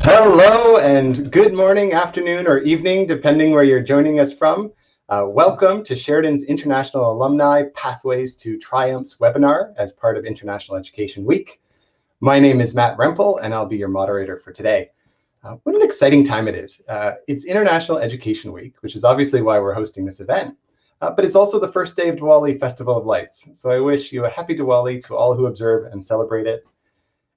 Hello and good morning, afternoon, or evening, depending where you're joining us from. Welcome to Sheridan's International Alumni Pathways to Triumphs webinar as part of International Education Week. My name is Matt Rempel, and I'll be your moderator for today. What an exciting time it is. It's International Education Week, which is obviously why we're hosting this event, but it's also the first day of Diwali Festival of Lights. So I wish you a happy Diwali to all who observe and celebrate it.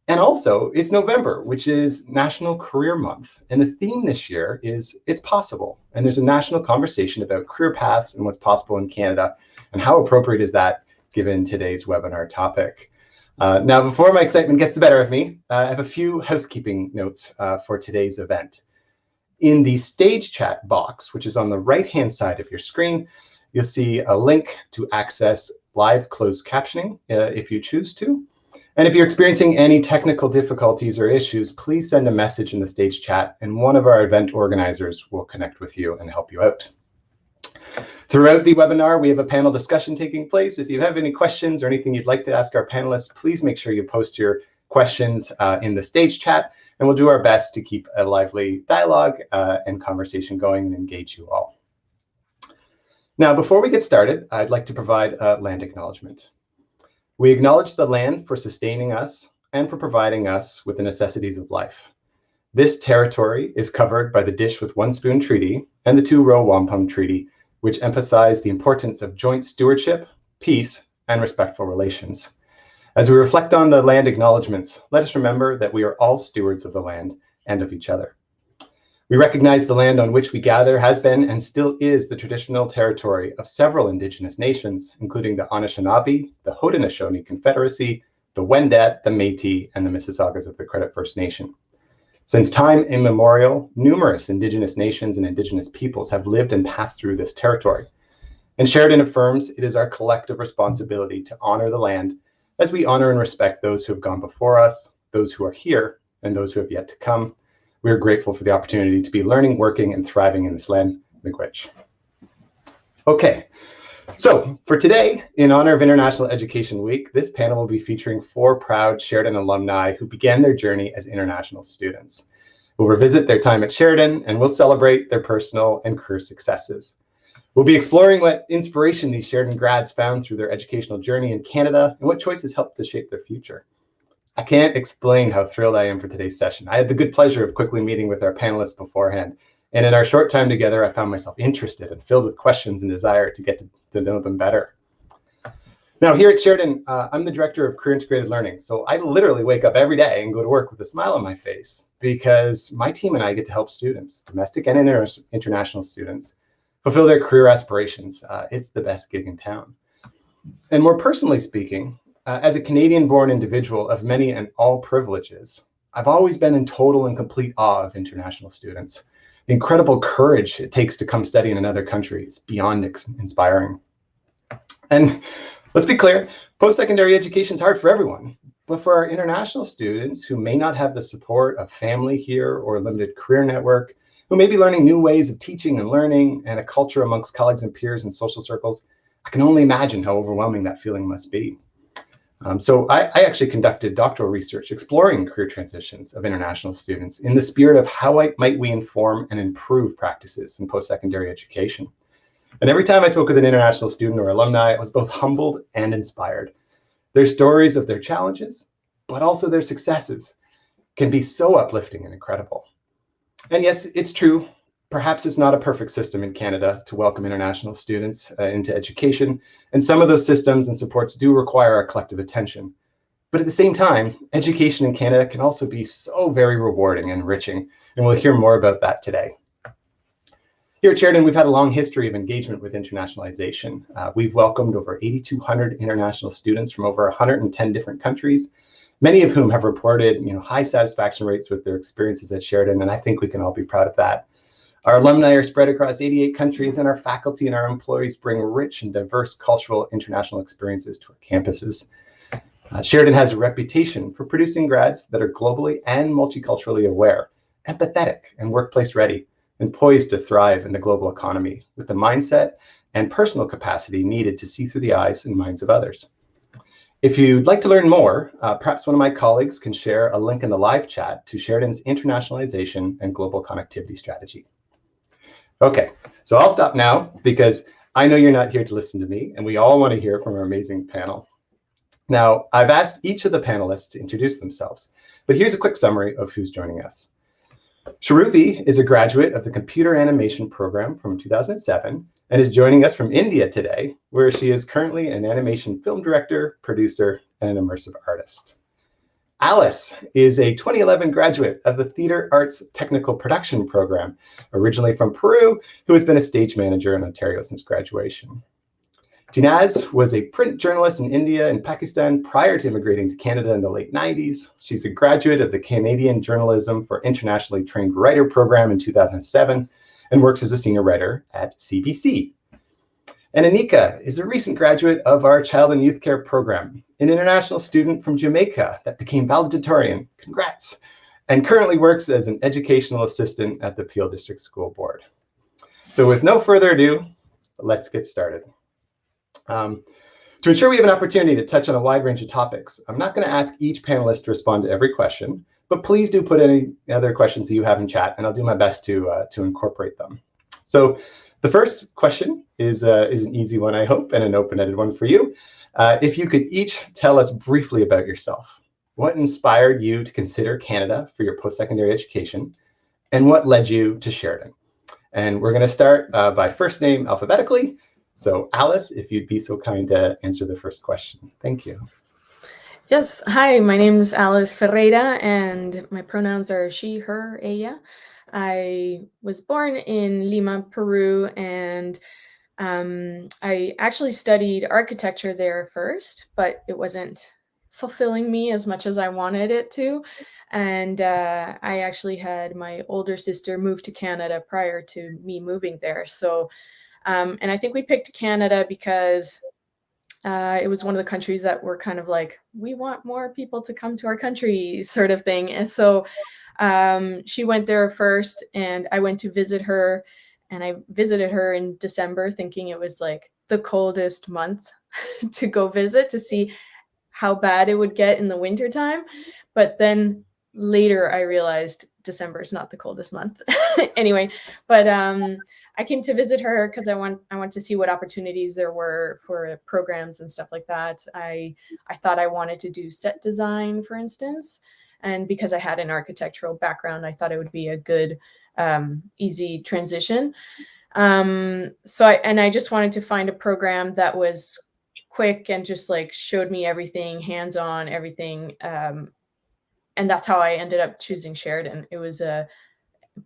And also, it's November, which is National Career Month. And the theme this year is It's Possible. And there's a national conversation about career paths and what's possible in Canada. And how appropriate is that given today's webinar topic? Now, before my excitement gets the better of me, I have a few housekeeping notes for today's event. In the stage chat box, which is on the right-hand side of your screen, you'll see a link to access live closed captioning if you choose to. And if you're experiencing any technical difficulties or issues, please send a message in the stage chat and one of our event organizers will connect with you and help you out. Throughout the webinar, we have a panel discussion taking place. If you have any questions or anything you'd like to ask our panelists, please make sure you post your questions in the stage chat, and we'll do our best to keep a lively dialogue and conversation going and engage you all. Now, before we get started, I'd like to provide a land acknowledgement. We acknowledge the land for sustaining us and for providing us with the necessities of life. This territory is covered by the Dish with One Spoon Treaty and the Two-Row Wampum Treaty, which emphasize the importance of joint stewardship, peace, and respectful relations. As we reflect on the land acknowledgements, let us remember that we are all stewards of the land and of each other. We recognize the land on which we gather has been and still is the traditional territory of several Indigenous nations, including the Anishinaabe, the Haudenosaunee Confederacy, the Wendat, the Métis, and the Mississaugas of the Credit First Nation. Since time immemorial, numerous Indigenous nations and Indigenous peoples have lived and passed through this territory. And Sheridan affirms it is our collective responsibility to honor the land as we honor and respect those who have gone before us, those who are here, and those who have yet to come. We are grateful for the opportunity to be learning, working, and thriving in this land. Miigwech. Okay, so for today, in honor of International Education Week, this panel will be featuring 4 proud Sheridan alumni who began their journey as international students. We'll revisit their time at Sheridan, and we'll celebrate their personal and career successes. We'll be exploring what inspiration these Sheridan grads found through their educational journey in Canada and what choices helped to shape their future. I can't explain how thrilled I am for today's session. I had the good pleasure of quickly meeting with our panelists beforehand. And in our short time together, I found myself interested and filled with questions and desire to get to know them better. Now, here at Sheridan, I'm the director of career integrated learning. So I literally wake up every day and go to work with a smile on my face because my team and I get to help students, domestic and international students, fulfill their career aspirations. It's the best gig in town. And more personally speaking, as a Canadian-born individual of many and all privileges, I've always been in total and complete awe of international students. The incredible courage it takes to come study in another country is beyond inspiring. And let's be clear, post-secondary education is hard for everyone. But for our international students who may not have the support of family here or a limited career network, who may be learning new ways of teaching and learning and a culture amongst colleagues and peers and social circles, I can only imagine how overwhelming that feeling must be. So I actually conducted doctoral research exploring career transitions of international students in the spirit of how might we inform and improve practices in post-secondary education. And every time I spoke with an international student or alumni, I was both humbled and inspired. Their stories of their challenges, but also their successes, can be so uplifting and incredible. And yes, it's true. Perhaps it's not a perfect system in Canada to welcome international students into education, and some of those systems and supports do require our collective attention. But at the same time, education in Canada can also be so very rewarding and enriching, and we'll hear more about that today. Here at Sheridan, we've had a long history of engagement with internationalization. We've welcomed over 8,200 international students from over 110 different countries, many of whom have reported high satisfaction rates with their experiences at Sheridan, and I think we can all be proud of that. Our alumni are spread across 88 countries, and our faculty and our employees bring rich and diverse cultural international experiences to our campuses. Sheridan has a reputation for producing grads that are globally and multiculturally aware, empathetic, and workplace ready, and poised to thrive in the global economy with the mindset and personal capacity needed to see through the eyes and minds of others. If you'd like to learn more, perhaps one of my colleagues can share a link in the live chat to Sheridan's internationalization and global connectivity strategy. Okay, so I'll stop now because I know you're not here to listen to me, and we all want to hear from our amazing panel. Now, I've asked each of the panelists to introduce themselves, but here's a quick summary of who's joining us. Charuvi is a graduate of the Computer Animation program from 2007 and is joining us from India today, where she is currently an animation film director, producer, and an immersive artist. Alice is a 2011 graduate of the Theatre Arts Technical Production program, originally from Peru, who has been a stage manager in Ontario since graduation. Dinaz was a print journalist in India and Pakistan prior to immigrating to Canada in the late 90s. She's a graduate of the Canadian Journalism for Internationally Trained Writer program in 2007 and works as a senior writer at CBC. And Anika is a recent graduate of our Child and Youth Care program, an international student from Jamaica that became valedictorian, congrats, and currently works as an educational assistant at the Peel District School Board. So with no further ado, let's get started. To ensure we have an opportunity to touch on a wide range of topics, I'm not going to ask each panelist to respond to every question, but please do put any other questions that you have in chat, and I'll do my best to incorporate them. So the first question is an easy one, I hope, and an open-ended one for you. If you could each tell us briefly about yourself. What inspired you to consider Canada for your post-secondary education, and what led you to Sheridan? And we're going to start by first name alphabetically. So Alice, if you'd be so kind to answer the first question. Thank you. Yes. Hi, my name is Alice Ferreyra, and my pronouns are she, her, ella. I was born in Lima, Peru, and I actually studied architecture there first, but it wasn't fulfilling me as much as I wanted it to. And I actually had my older sister move to Canada prior to me moving there. So and I think we picked Canada because it was one of the countries that were kind of like, we want more people to come to our country sort of thing. And so she went there first, and I went to visit her, and I visited her in December, thinking it was like the coldest month to go visit to see how bad it would get in the wintertime. But then later I realized December is not the coldest month. Anyway, but I came to visit her because I want to see what opportunities there were for programs and stuff like that. I thought I wanted to do set design, for instance, and because I had an architectural background, I thought it would be a good, easy transition. So I just wanted to find a program that was quick and just like showed me everything, hands-on, everything. And that's how I ended up choosing Sheridan. It was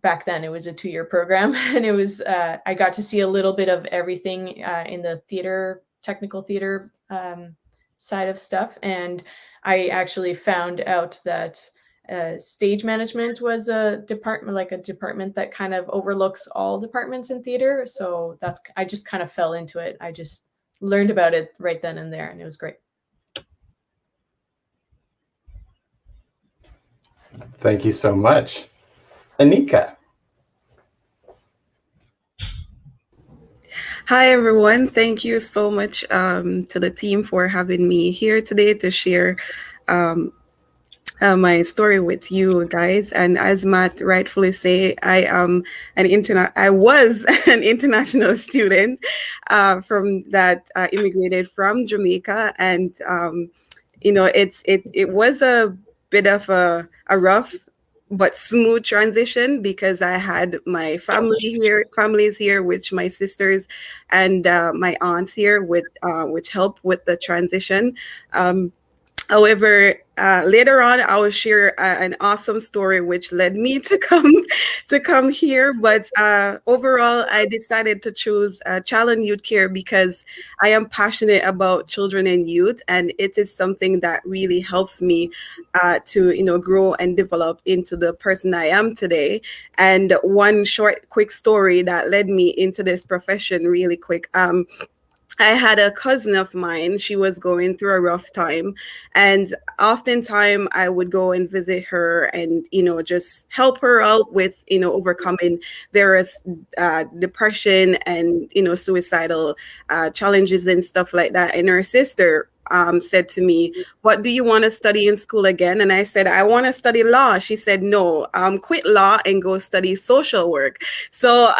back then it was a 2-year program, and it was I got to see a little bit of everything in the theater, technical theater side of stuff. And I actually found out that stage management was a department that kind of overlooks all departments in theater. So I just kind of fell into it. I just learned about it right then and there, and it was great. Thank you so much. Anika. Hi, everyone. Thank you so much to the team for having me here today to share my story with you guys. And as Matt rightfully say, I was an international student from that immigrated from Jamaica, and it was a bit of a rough but smooth transition because I had my families here, which my sisters and my aunts here, which helped with the transition. However, later on, I will share an awesome story which led me to come here. But overall, I decided to choose Child and Youth Care because I am passionate about children and youth, and it is something that really helps me to grow and develop into the person I am today. And one quick story that led me into this profession really quick. I had a cousin of mine. She was going through a rough time, and oftentimes I would go and visit her and, just help her out with, overcoming various depression and, suicidal challenges and stuff like that. And her sister said to me, "What do you want to study in school again?" And I said, "I want to study law." She said, "No, quit law and go study social work." So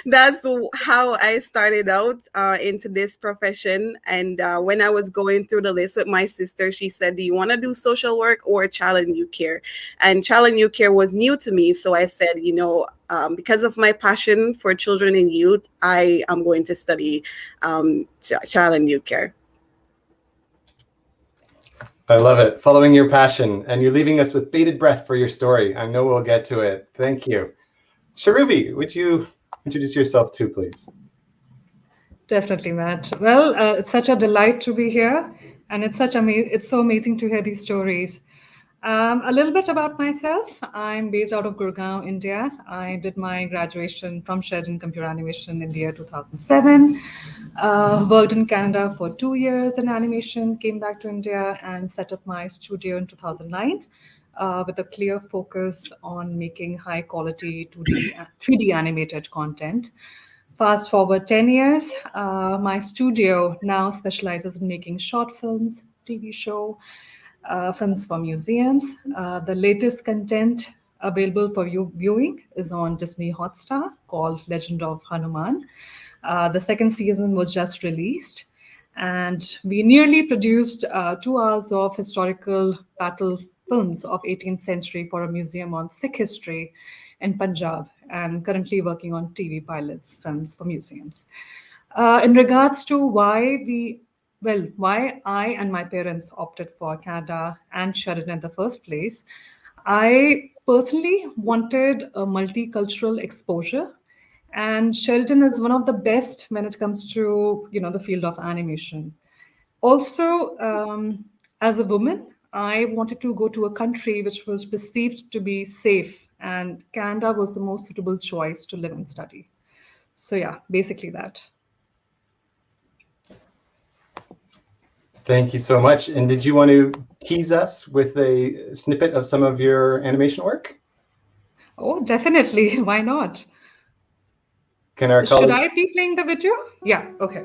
that's how I started out into this profession. And when I was going through the list with my sister, she said, "Do you want to do social work or child and youth care?" And child and youth care was new to me. So I said, because of my passion for children and youth, I am going to study child and youth care. I love it. Following your passion, and you're leaving us with bated breath for your story. I know we'll get to it. Thank you. Charuvi, would you introduce yourself too, please? Definitely, Matt. Well, it's such a delight to be here, and it's so amazing to hear these stories. A little bit about myself. I'm based out of Gurgaon, India. I did my graduation from Sheridan Computer Animation in the year 2007. Worked in Canada for 2 years in animation, came back to India and set up my studio in 2009 with a clear focus on making high quality 3D animated content. Fast forward 10 years, my studio now specializes in making short films, TV show, films for museums. The latest content available for viewing is on Disney Hotstar called Legend of Hanuman. The second season was just released, and we nearly produced 2 hours of historical battle films of 18th century for a museum on Sikh history in Punjab, and currently working on TV pilots films for museums. In regards to why I and my parents opted for Canada and Sheridan in the first place, I personally wanted a multicultural exposure, and Sheridan is one of the best when it comes to the field of animation. Also, as a woman, I wanted to go to a country which was perceived to be safe, and Canada was the most suitable choice to live and study. So yeah, basically that. Thank you so much. And did you want to tease us with a snippet of some of your animation work? Oh, definitely. Why not? Can our Should I be playing the video? Yeah, okay.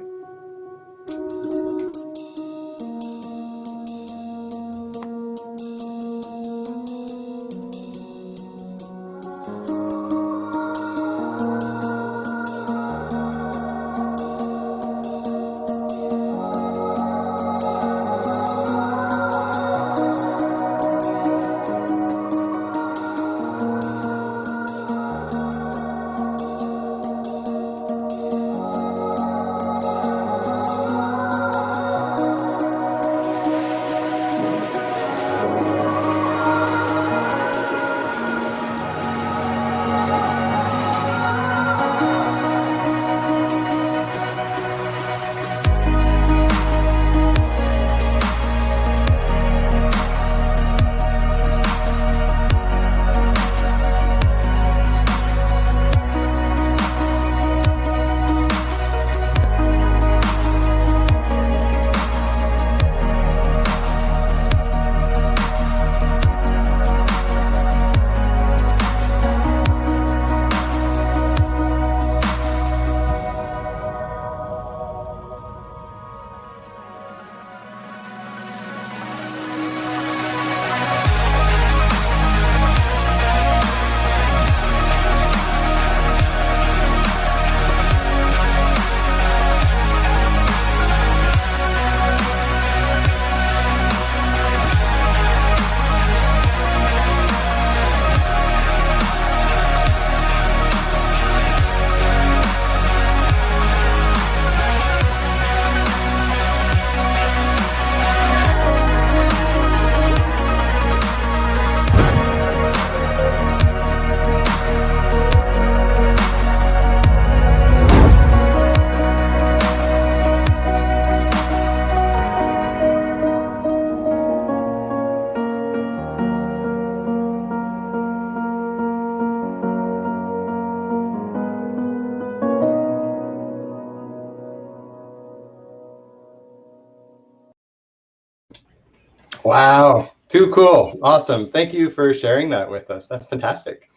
Wow, too cool. Awesome. Thank you for sharing that with us. That's fantastic.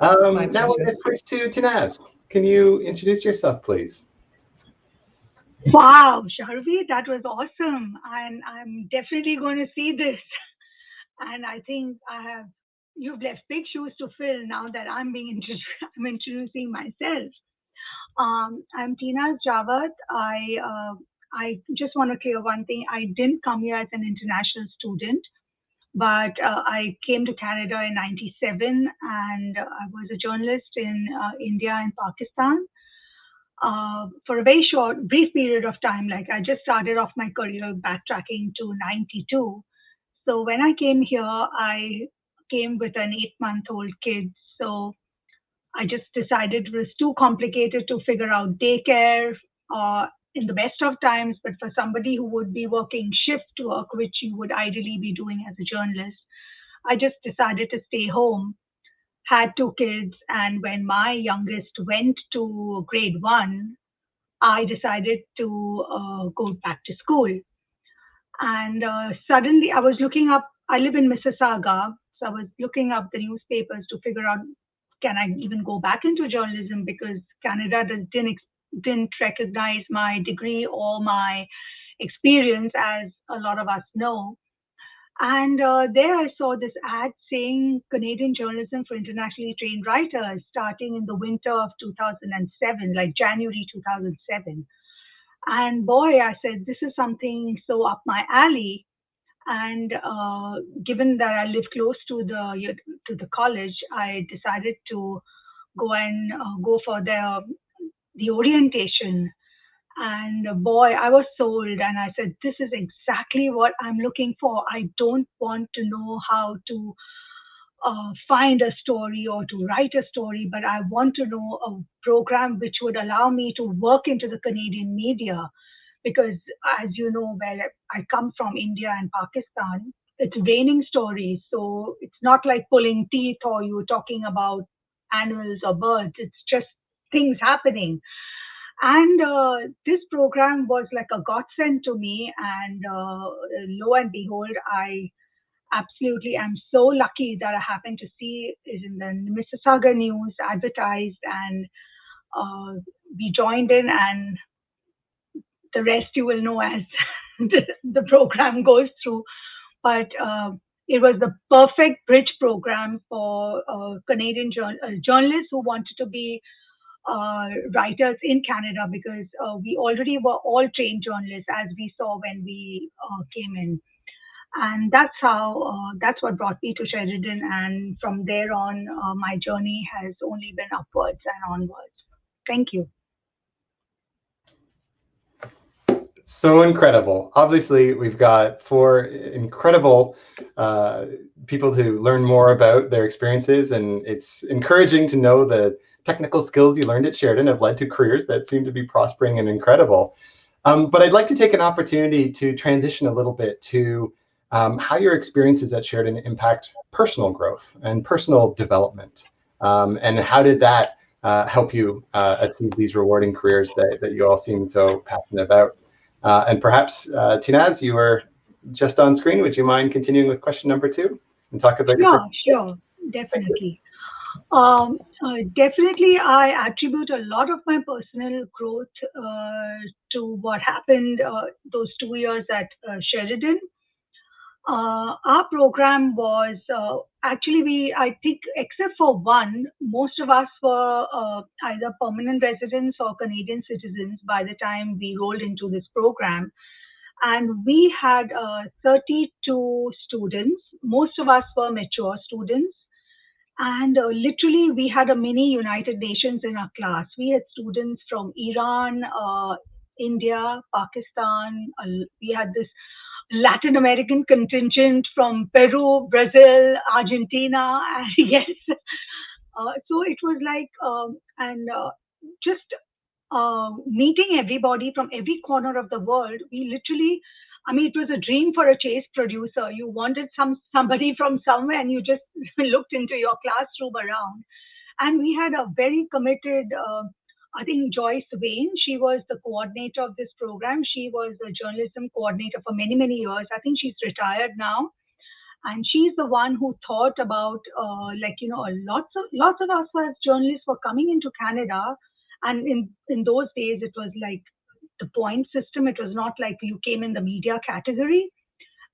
Now we're going to switch to Tanaz. Can you introduce yourself, please? Wow, Charuvi, that was awesome. And I'm definitely going to see this. And I think you've left big shoes to fill now that I'm introducing myself. I'm Tina Jawad. I just want to clear one thing. I didn't come here as an international student, but I came to Canada in '97, and I was a journalist in India and Pakistan for a very short, brief period of time. Like I just started off my career backtracking to '92. So when I came here, I came with an 8-month-old kid. So I just decided it was too complicated to figure out daycare in the best of times. But for somebody who would be working shift work, which you would ideally be doing as a journalist, I just decided to stay home, had 2 kids. And when my youngest went to grade 1, I decided to go back to school. And suddenly I was looking up, I live in Mississauga, so I was looking up the newspapers to figure out, can I even go back into journalism, because Canada didn't recognize my degree or my experience, as a lot of us know. And there I saw this ad saying Canadian journalism for internationally trained writers starting in the winter of 2007, like January 2007. And boy, I said, this is something so up my alley. And given that I live close to the college, I decided to go for the orientation. And boy, I was sold. And I said, this is exactly what I'm looking for. I don't want to know how to find a story or to write a story, but I want to know a program which would allow me to work into the Canadian media. Because, as you know, where I come from, India and Pakistan, it's raining stories. So it's not like pulling teeth or you talking about animals or birds. It's just things happening. And this program was like a godsend to me. And lo and behold, I absolutely am so lucky that I happened to see it in the Mississauga News advertised, and we joined in, and the rest you will know as the program goes through. But it was the perfect bridge program for Canadian journalists who wanted to be writers in Canada, because we already were all trained journalists, as we saw when we came in. And that's what brought me to Sheridan. And from there on, my journey has only been upwards and onwards. Thank you. So incredible. Obviously, we've got 4 incredible people to learn more about their experiences, and it's encouraging to know the technical skills you learned at Sheridan have led to careers that seem to be prospering and incredible. But I'd like to take an opportunity to transition a little bit to how your experiences at Sheridan impact personal growth and personal development, and how did that help you achieve these rewarding careers that you all seem so passionate about. And perhaps, Tinaz, you were just on screen. Would you mind continuing with question number 2 and talk about your... Sure, definitely. Definitely, I attribute a lot of my personal growth to what happened those 2 years at Sheridan. Our program was actually, I think, except for one, most of us were either permanent residents or Canadian citizens by the time we rolled into this program. And we had 32 students. Most of us were mature students. And literally, we had a mini United Nations in our class. We had students from Iran, India, Pakistan. We had this Latin American contingent from Peru, Brazil, Argentina. Yes. So it was like, just meeting everybody from every corner of the world. We literally, it was a dream for a chase producer. You wanted somebody from somewhere, and you just looked into your classroom around. And we had a very committed, I think, Joyce Wayne. She was the coordinator of this program. She was a journalism coordinator for many, many years. I think she's retired now. And she's the one who thought about, lots of us as journalists were coming into Canada. And in those days, it was like the point system. It was not like you came in the media category.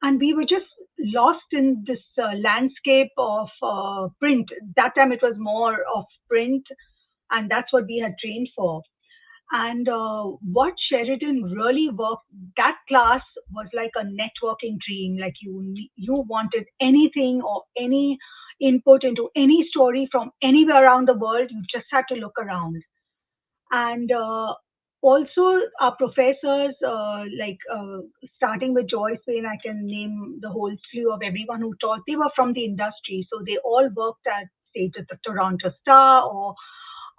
And we were just lost in this landscape of print. That time it was more of print, and that's what we had trained for. And what Sheridan really worked, that class was like a networking dream. Like you wanted anything or any input into any story from anywhere around the world, you just had to look around. And also our professors, starting with Joyce Wayne, I can name the whole slew of everyone who taught. They were from the industry, so they all worked at, say, the Toronto Star or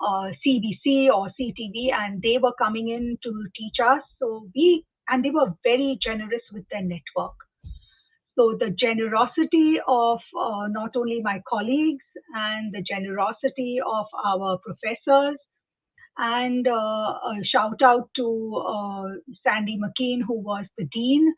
CBC or CTV, and they were coming in to teach us. And they were very generous with their network. So the generosity of not only my colleagues and the generosity of our professors, and a shout out to Sandy McKean, who was the dean.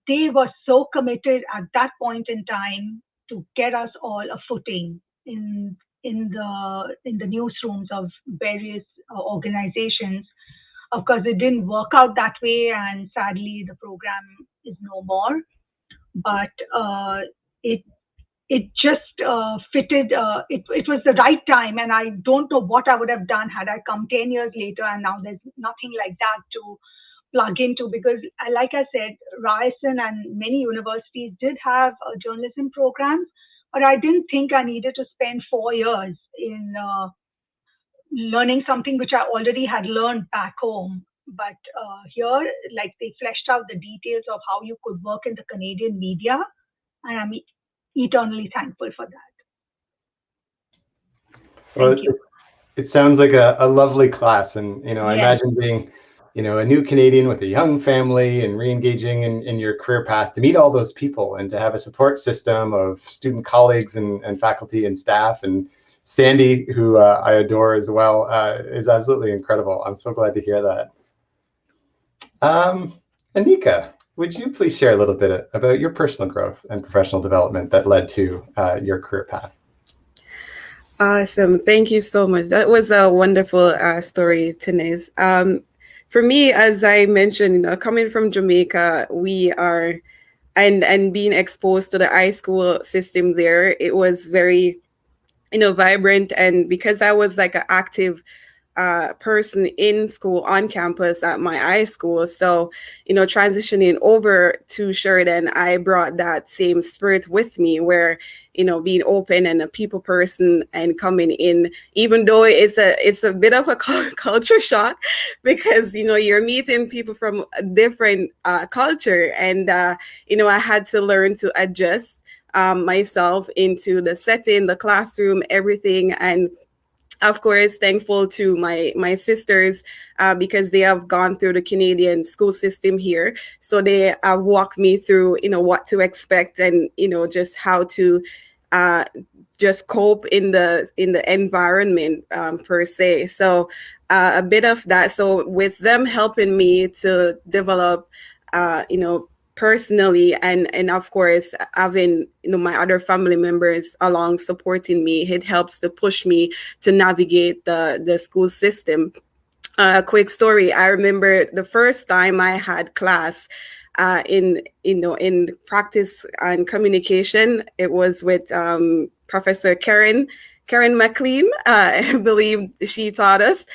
They were so committed at that point in time to get us all a footing in the newsrooms of various organizations. Of course, it didn't work out that way, and sadly, the program is no more. But it just fitted. It was the right time, and I don't know what I would have done had I come 10 years later, and now there's nothing like that to plug into, because like I said, Ryerson and many universities did have journalism programs, but I didn't think I needed to spend 4 years in learning something which I already had learned back home. But here, like, they fleshed out the details of how you could work in the Canadian media, and I'm eternally thankful for that. Well, it sounds like a lovely class, and I imagine being a new Canadian with a young family and re-engaging in your career path, to meet all those people and to have a support system of student colleagues and faculty and staff, and Sandy, who I adore as well, is absolutely incredible. I'm so glad to hear that. Anika, would you please share a little bit about your personal growth and professional development that led to your career path? Awesome. Thank you so much. That was a wonderful story, Tanez. For me, as I mentioned, coming from Jamaica, we are, and being exposed to the high school system there, it was very, vibrant. And because I was like an active person in school, on campus at my high school, so transitioning over to Sheridan, I brought that same spirit with me, where being open and a people person, and coming in, even though it's a bit of a culture shock, because you're meeting people from a different culture, and I had to learn to adjust myself into the setting, the classroom, everything. And of course, thankful to my sisters, because they have gone through the Canadian school system here. So they have walked me through, what to expect, and, just how to just cope in the environment per se. So a bit of that. So with them helping me to develop, personally, and of course having my other family members along supporting me, it helps to push me to navigate the school system. A quick story: I remember the first time I had class in practice and communication. It was with Professor Karen McLean. I believe she taught us.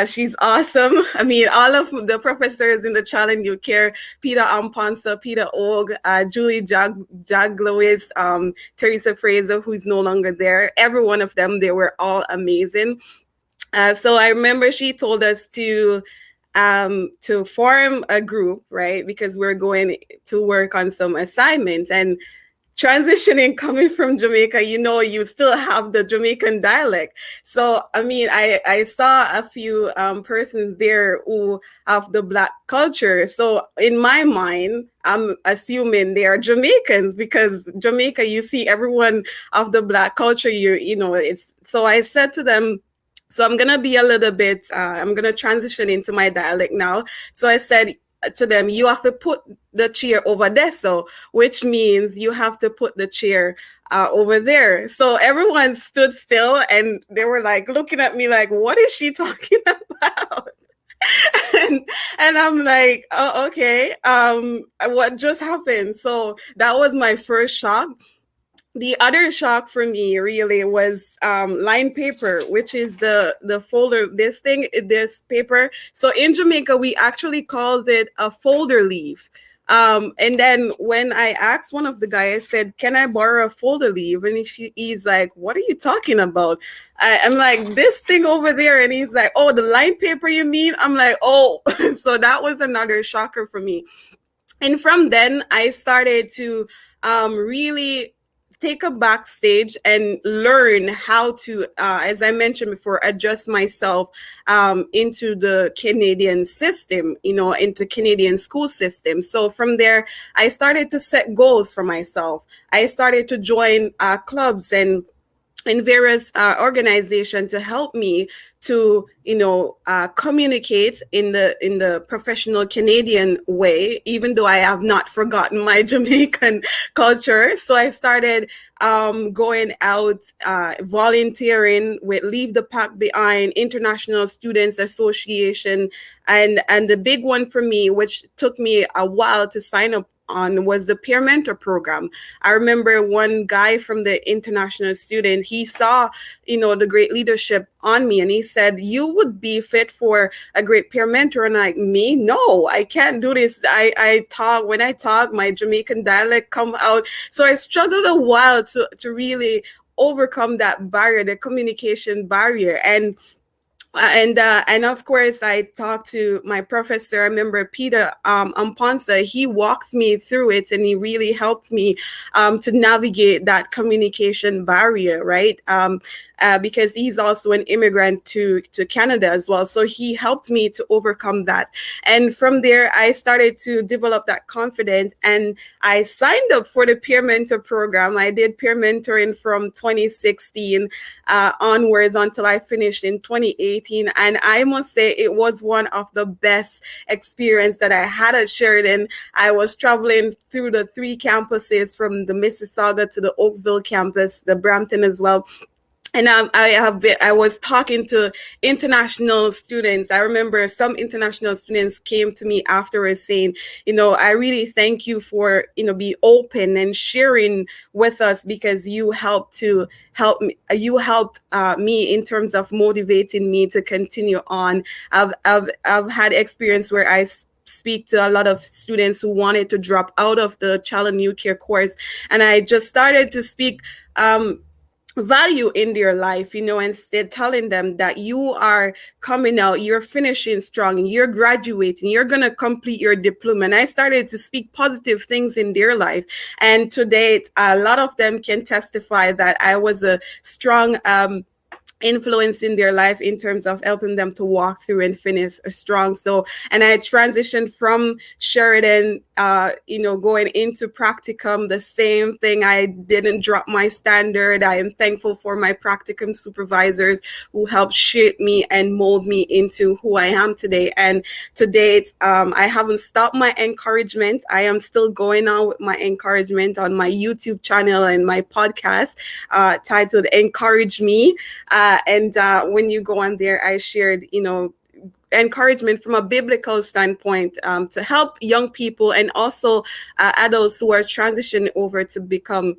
She's awesome. I mean, all of the professors in the Challenge You Care, Peter Amponsa, Peter Og, Julie Jaglowitz, Teresa Fraser, who's no longer there. Every one of them, they were all amazing. So I remember she told us to form a group, right? Because we're going to work on some assignments. And transitioning, coming from Jamaica, you still have the Jamaican dialect. So, I mean, I saw a few persons there who have the Black culture. So in my mind, I'm assuming they are Jamaicans, because Jamaica, you see everyone of the Black culture, so I said to them, so I'm going to be a little bit, I'm going to transition into my dialect now. So I said to them, you have to put the chair over there, so which means you have to put the chair over there. So everyone stood still, and they were like looking at me like, what is she talking about? and I'm like, oh, okay, what just happened? So that was my first shock. The other shock for me really was line paper, which is the folder, this paper. So in Jamaica, we actually called it a folder leaf. And then when I asked one of the guys, I said, can I borrow a folder leaf? And he's like, what are you talking about? I'm like, this thing over there. And he's like, oh, the line paper you mean? I'm like, oh. So that was another shocker for me. And from then I started to really take a backstage and learn how to, as I mentioned before, adjust myself into the Canadian system, into the Canadian school system. So from there, I started to set goals for myself. I started to join clubs and various organizations to help me to communicate in the professional Canadian way, even though I have not forgotten my Jamaican culture. So I started going out volunteering with Leave the Pack Behind, International Students Association, and the big one for me, which took me a while to sign up on, was the peer mentor program. I remember one guy from the international student, he saw, the great leadership on me, and he said, you would be fit for a great peer mentor. And like, me? No, I can't do this. When I talk, my Jamaican dialect come out. So I struggled a while to really overcome that barrier, the communication barrier. And of course, I talked to my professor. I remember Peter Amponsa. He walked me through it, and he really helped me to navigate that communication barrier, right? Because he's also an immigrant to Canada as well. So he helped me to overcome that. And from there, I started to develop that confidence, and I signed up for the peer mentor program. I did peer mentoring from 2016 onwards until I finished in 2018. And I must say it was one of the best experience that I had at Sheridan. I was traveling through the 3 campuses, from the Mississauga to the Oakville campus, the Brampton as well. And I was talking to international students. I remember some international students came to me afterwards saying, I really thank you for, be open and sharing with us, because you helped me in terms of motivating me to continue on. I've had experience where I speak to a lot of students who wanted to drop out of the child and youth care course, and I just started to speak value in their life, instead telling them that you are coming out, you're finishing strong, you're graduating, you're going to complete your diploma. And I started to speak positive things in their life. And to date, a lot of them can testify that I was a strong influence in their life in terms of helping them to walk through and finish strong. So, and I transitioned from Sheridan, going into practicum, the same thing. I didn't drop my standard. I am thankful for my practicum supervisors who helped shape me and mold me into who I am today. And to date, I haven't stopped my encouragement. I am still going on with my encouragement on my YouTube channel and my podcast titled Encourage Me. And when you go on there, I shared, encouragement from a biblical standpoint to help young people and also adults who are transitioning over to become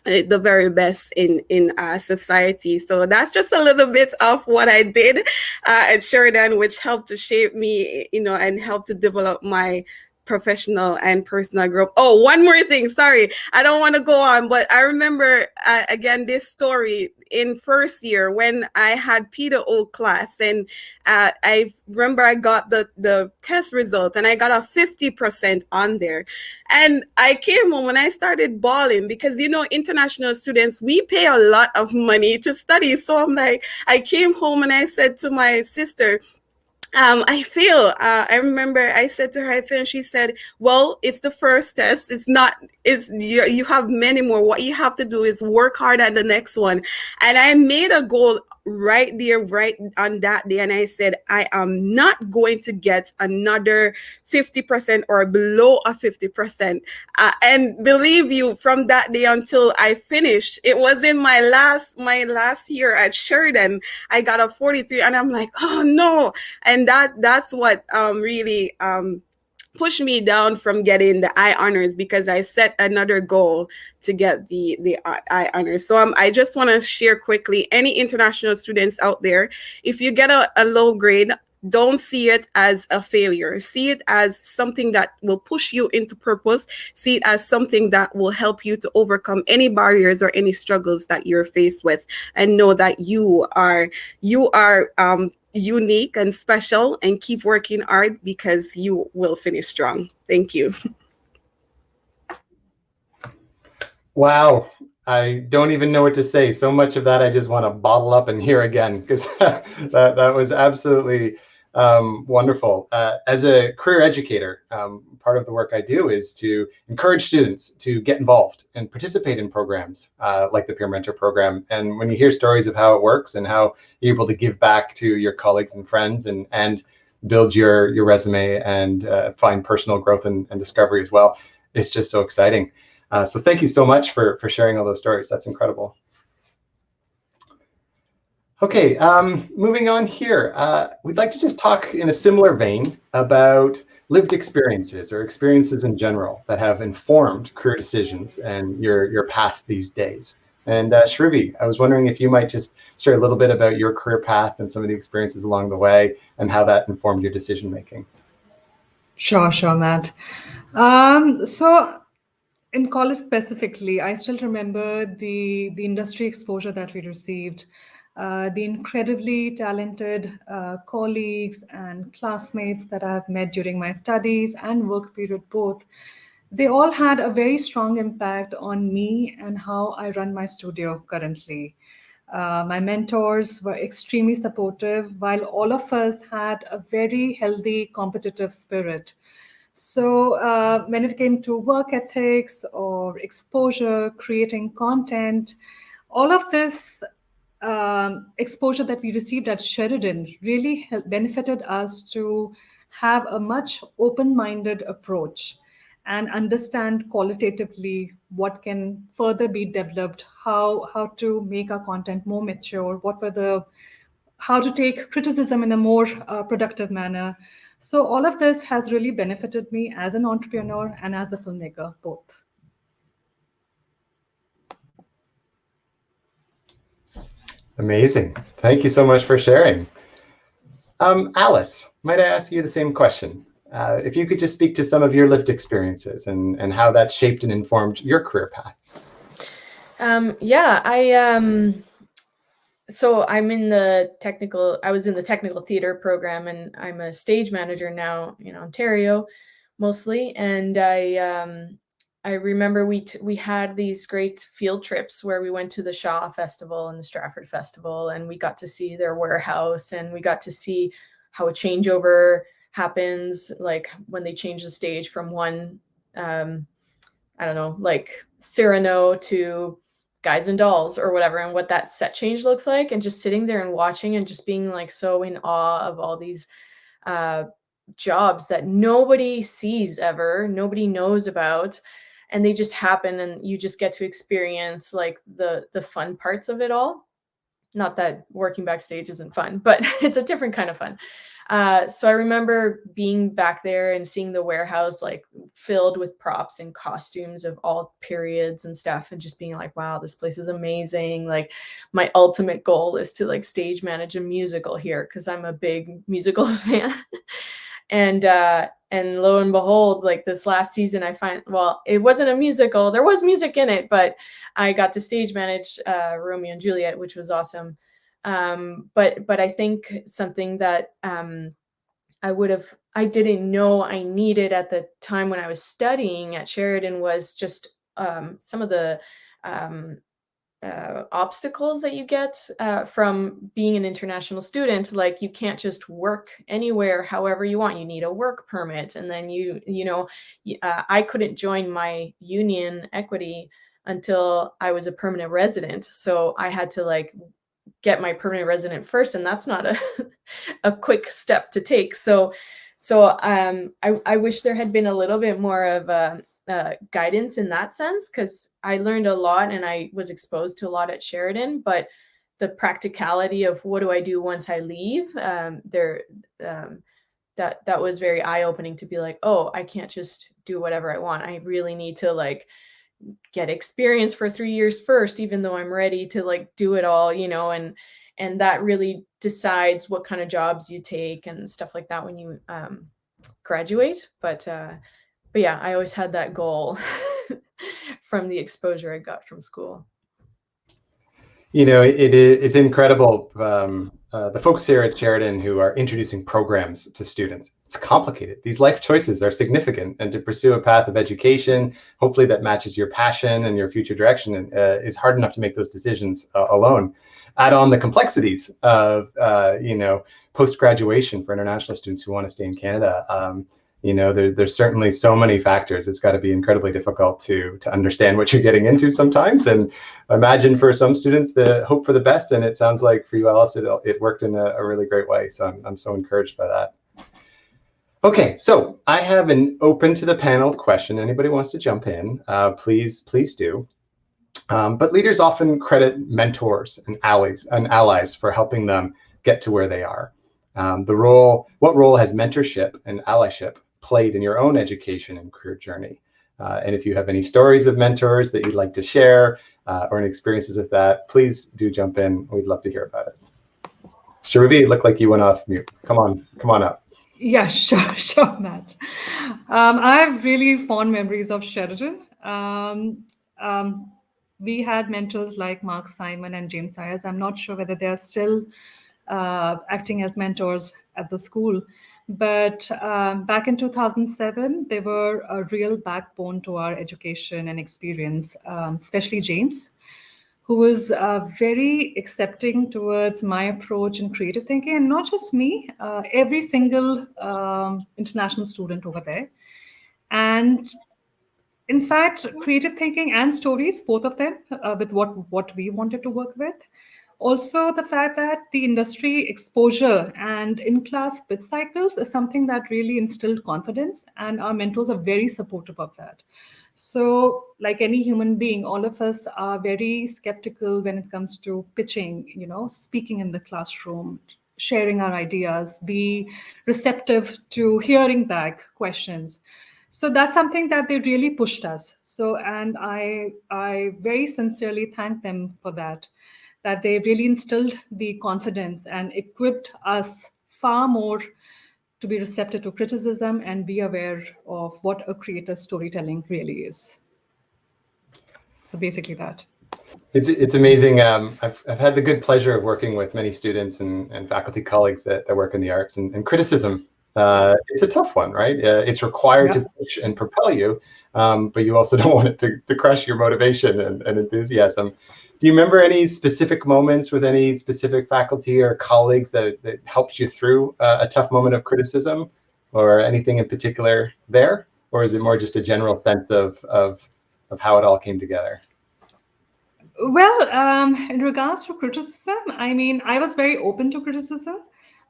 the very best in society. So that's just a little bit of what I did at Sheridan, which helped to shape me, and helped to develop my professional and personal growth. Oh, one more thing. Sorry, I don't want to go on, but I remember again this story in first year when I had Peter O class, and I remember I got the test result, and I got a 50% on there, and I came home and I started bawling because international students, we pay a lot of money to study. So I'm like, I came home and I said to my sister, I fail. I remember I said to her, I fail. And she said, well, it's the first test. You have many more. What you have to do is work hard at the next one. And I made a goal right there, right on that day. And I said, I am not going to get another 50% or below a 50%. And believe you, from that day until I finished, it was in my last year at Sheridan, I got a 43, and I'm like, oh no. And that's what really pushed me down from getting the I honors, because I set another goal to get the I honors. So I just want to share quickly, any international students out there, if you get a low grade, don't see it as a failure. See it as something that will push you into purpose. See it as something that will help you to overcome any barriers or any struggles that you're faced with, and know that you are unique and special, and keep working hard, because you will finish strong. Thank you. Wow. I don't even know what to say. So much of that I just want to bottle up and hear again, because that was absolutely wonderful. As a career educator, part of the work I do is to encourage students to get involved and participate in programs like the Peer Mentor Program. And when you hear stories of how it works and how you're able to give back to your colleagues and friends and build your resume and find personal growth and discovery as well, it's just so exciting. So thank you so much for sharing all those stories. That's incredible. Okay, moving on here. We'd like to just talk in a similar vein about lived experiences or experiences in general that have informed career decisions and your path these days. And Charuvi, I was wondering if you might just share a little bit about your career path and some of the experiences along the way and how that informed your decision making. Sure, Matt. So in college specifically, I still remember the industry exposure that we received, the incredibly talented colleagues and classmates that I've met during my studies and work period both. They all had a very strong impact on me and how I run my studio currently. My mentors were extremely supportive, while all of us had a very healthy competitive spirit. So when it came to work ethics or exposure, creating content, all of this exposure that we received at Sheridan really benefited us to have a much open-minded approach and understand qualitatively what can further be developed, how to make our content more mature, how to take criticism in a more productive manner. So all of this has really benefited me as an entrepreneur and as a filmmaker, both. Amazing. Thank you so much for sharing. Alice, might I ask you the same question? If you could just speak to some of your lived experiences and how that shaped and informed your career path. So I was in the technical theater program, and I'm a stage manager now in Ontario, mostly. And I remember we had these great field trips where we went to the Shaw Festival and the Stratford Festival, and we got to see their warehouse, and we got to see how a changeover happens, like when they change the stage from one, like Cyrano to Guys and Dolls or whatever, and what that set change looks like, and just sitting there and watching and just being like so in awe of all these jobs that nobody sees ever, nobody knows about, and they just happen, and you just get to experience like the fun parts of it all. Not that working backstage isn't fun, but it's a different kind of fun. So I remember being back there and seeing the warehouse like filled with props and costumes of all periods and stuff, and just being like, wow, this place is amazing. Like my ultimate goal is to like stage manage a musical here, because I'm a big musicals fan. And lo and behold, like this last season, it wasn't a musical. There was music in it, but I got to stage manage Romeo and Juliet, which was awesome. But I think something that I didn't know I needed at the time when I was studying at Sheridan was just some of the obstacles that you get from being an international student. Like you can't just work anywhere however you want. You need a work permit, and then I couldn't join my union equity until I was a permanent resident. So I had to like get my permanent resident first, and that's not a quick step to take. So I wish there had been a little bit more of guidance in that sense, because I learned a lot and I was exposed to a lot at Sheridan, but the practicality of what do I do once I leave, that was very eye-opening to be like, oh, I can't just do whatever I want. I really need to like get experience for 3 years first, even though I'm ready to like do it all, you know, and that really decides what kind of jobs you take and stuff like that when you graduate. But yeah, I always had that goal from the exposure I got from school. You know, it's incredible. The folks here at Sheridan who are introducing programs to students, it's complicated. These life choices are significant, and to pursue a path of education, hopefully that matches your passion and your future direction, is hard enough to make those decisions alone. Add on the complexities of, you know, post-graduation for international students who want to stay in Canada. You know, there's certainly so many factors. It's got to be incredibly difficult to understand what you're getting into sometimes. And I imagine for some students, the hope for the best. And it sounds like for you, Alice, it worked in a really great way. So I'm so encouraged by that. Okay, so I have an open to the panel question. Anybody wants to jump in, please do. But leaders often credit mentors and allies for helping them get to where they are. What role has mentorship and allyship played in your own education and career journey? And if you have any stories of mentors that you'd like to share or any experiences with that, please do jump in. We'd love to hear about it. Charuvi, it looked like you went off mute. Come on up. Yeah, sure, Matt. I have really fond memories of Sheridan. We had mentors like Mark Simon and James Sayers. I'm not sure whether they're still acting as mentors at the school. But back in 2007, they were a real backbone to our education and experience, especially James, who was very accepting towards my approach in creative thinking, and not just me, every single international student over there. And in fact, creative thinking and stories, both of them, with what we wanted to work with. Also, the fact that the industry exposure and in-class bid cycles is something that really instilled confidence, and our mentors are very supportive of that. So, like any human being, all of us are very skeptical when it comes to pitching, you know, speaking in the classroom, sharing our ideas, be receptive to hearing back questions. So that's something that they really pushed us. So, and I very sincerely thank them for that they really instilled the confidence and equipped us far more to be receptive to criticism and be aware of what a creative storytelling really is. So basically that. It's amazing. I've had the good pleasure of working with many students and faculty colleagues that work in the arts, and criticism. It's a tough one, right? It's required to push and propel you, but you also don't want it to crush your motivation and enthusiasm. Do you remember any specific moments with any specific faculty or colleagues that helped you through a tough moment of criticism, or anything in particular there? Or is it more just a general sense of how it all came together? Well, in regards to criticism, I mean, I was very open to criticism,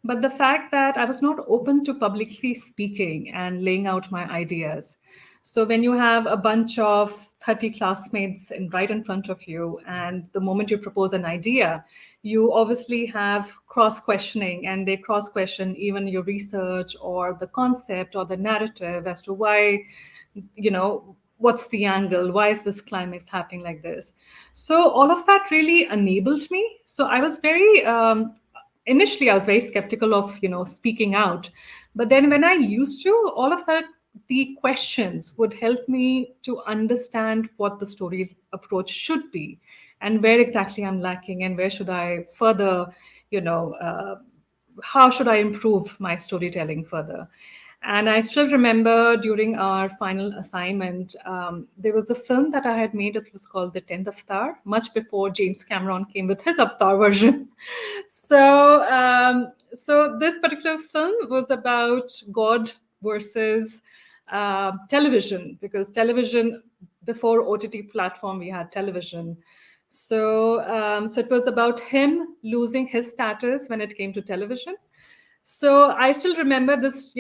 but the fact that I was not open to publicly speaking and laying out my ideas. So when you have a bunch of 30 classmates right in front of you, and the moment you propose an idea, you obviously have cross-questioning, and they cross-question even your research or the concept or the narrative as to why, you know, what's the angle? Why is this climax happening like this? So all of that really enabled me. So I was very, initially I was very skeptical of, you know, speaking out. But then when I used to, all of that, the questions would help me to understand what the story approach should be and where exactly I'm lacking and where should I further, you know, how should I improve my storytelling further. And I still remember during our final assignment, there was a film that I had made. It was called The 10th Avatar, much before James Cameron came with his Avatar version. So this particular film was about God versus television, because television, before OTT platform, we had television. So it was about him losing his status when it came to television. So I still remember this,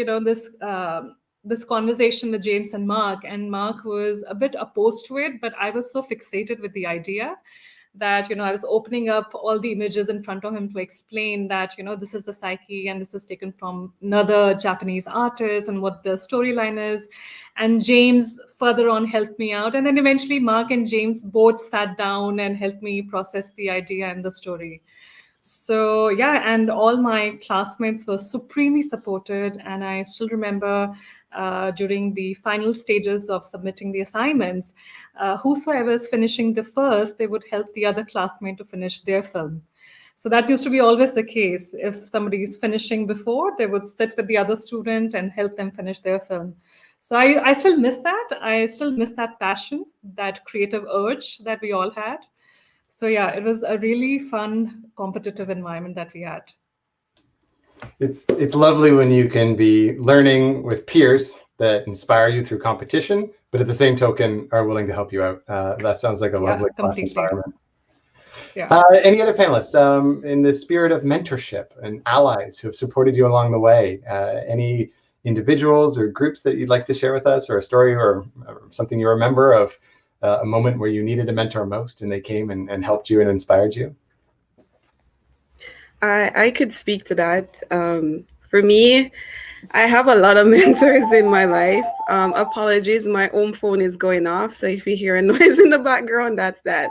this conversation with James and Mark was a bit opposed to it, but I was so fixated with the idea that, I was opening up all the images in front of him to explain that, this is the psyche and this is taken from another Japanese artist and what the storyline is. And James further on helped me out. And then eventually Mark and James both sat down and helped me process the idea and the story. So yeah, and all my classmates were supremely supported. And I still remember during the final stages of submitting the assignments, whosoever is finishing the first, they would help the other classmate to finish their film. So that used to be always the case. If somebody is finishing before, they would sit with the other student and help them finish their film. So I still miss that. I still miss that passion, that creative urge that we all had. So yeah, it was a really fun competitive environment that we had. It's lovely when you can be learning with peers that inspire you through competition, but at the same token are willing to help you out. That sounds like a lovely class environment. Yeah. Any other panelists in the spirit of mentorship and allies who have supported you along the way? Any individuals or groups that you'd like to share with us, or a story or something you remember of a moment where you needed a mentor most and they came and helped you and inspired you? I could speak to that. For me, I have a lot of mentors in my life. Apologies, my own phone is going off, so if you hear a noise in the background, that's that.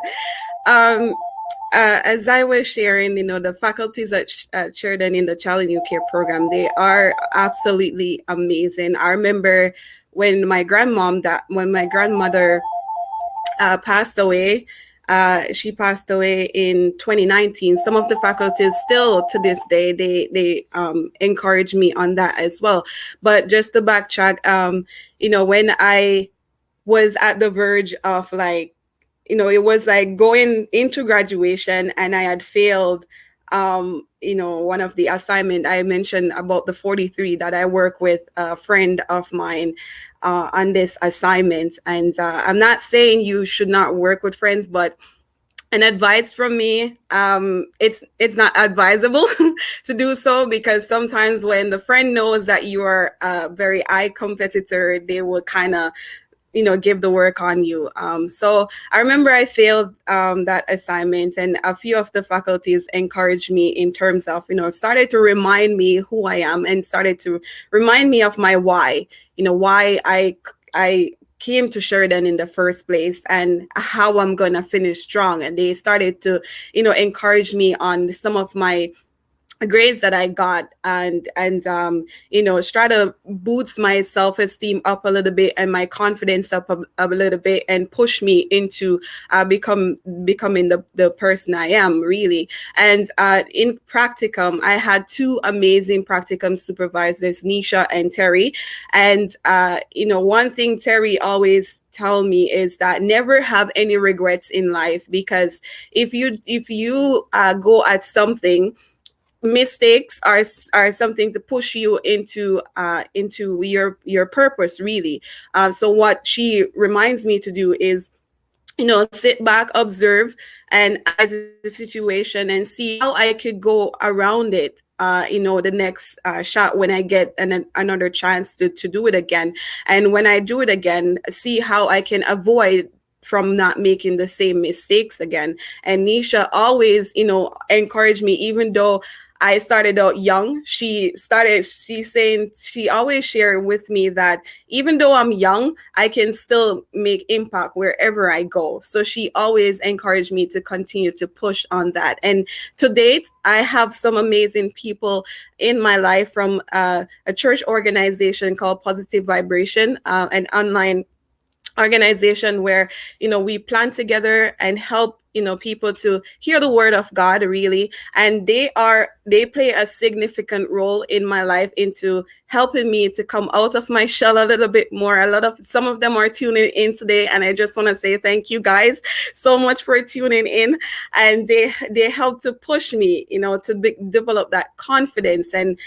As I was sharing, the faculties at Sheridan in the Child and Youth Care program, they are absolutely amazing. I remember when my grandmother passed away. She passed away in 2019. Some of the faculties still to this day, they encourage me on that as well. But just to backtrack, when I was at the verge of it was like going into graduation and I had failed, one of the assignment I mentioned about the 43 that I work with a friend of mine on this assignment. And I'm not saying you should not work with friends, but an advice from me, it's not advisable to do so, because sometimes when the friend knows that you are a very high competitor, they will kind of give the work on you. So I remember I failed that assignment, and a few of the faculties encouraged me in terms of, started to remind me who I am and started to remind me of my why, why I came to Sheridan in the first place and how I'm going to finish strong. And they started to, encourage me on some of my grades that I got and try to boost my self-esteem up a little bit and my confidence up a little bit and push me into becoming the person I am, really. And in practicum, I had two amazing practicum supervisors, Nisha and Terry. And one thing Terry always tell me is that never have any regrets in life, because if you go at something, mistakes are something to push you into your purpose, really. So what she reminds me to do is, sit back, observe, and analyze the situation and see how I could go around it. The next shot when I get another chance to do it again. And when I do it again, see how I can avoid from not making the same mistakes again. And Nisha always, encouraged me, even though I started out young. She always shared with me that even though I'm young, I can still make impact wherever I go. So she always encouraged me to continue to push on that. And to date, I have some amazing people in my life, from a church organization called Positive Vibration, an online organization where we plan together and help people to hear the word of God, really. And they play a significant role in my life into helping me to come out of my shell a little bit more. Some of them are tuning in today, and I just want to say thank you guys so much for tuning in. And they help to push me to develop that confidence and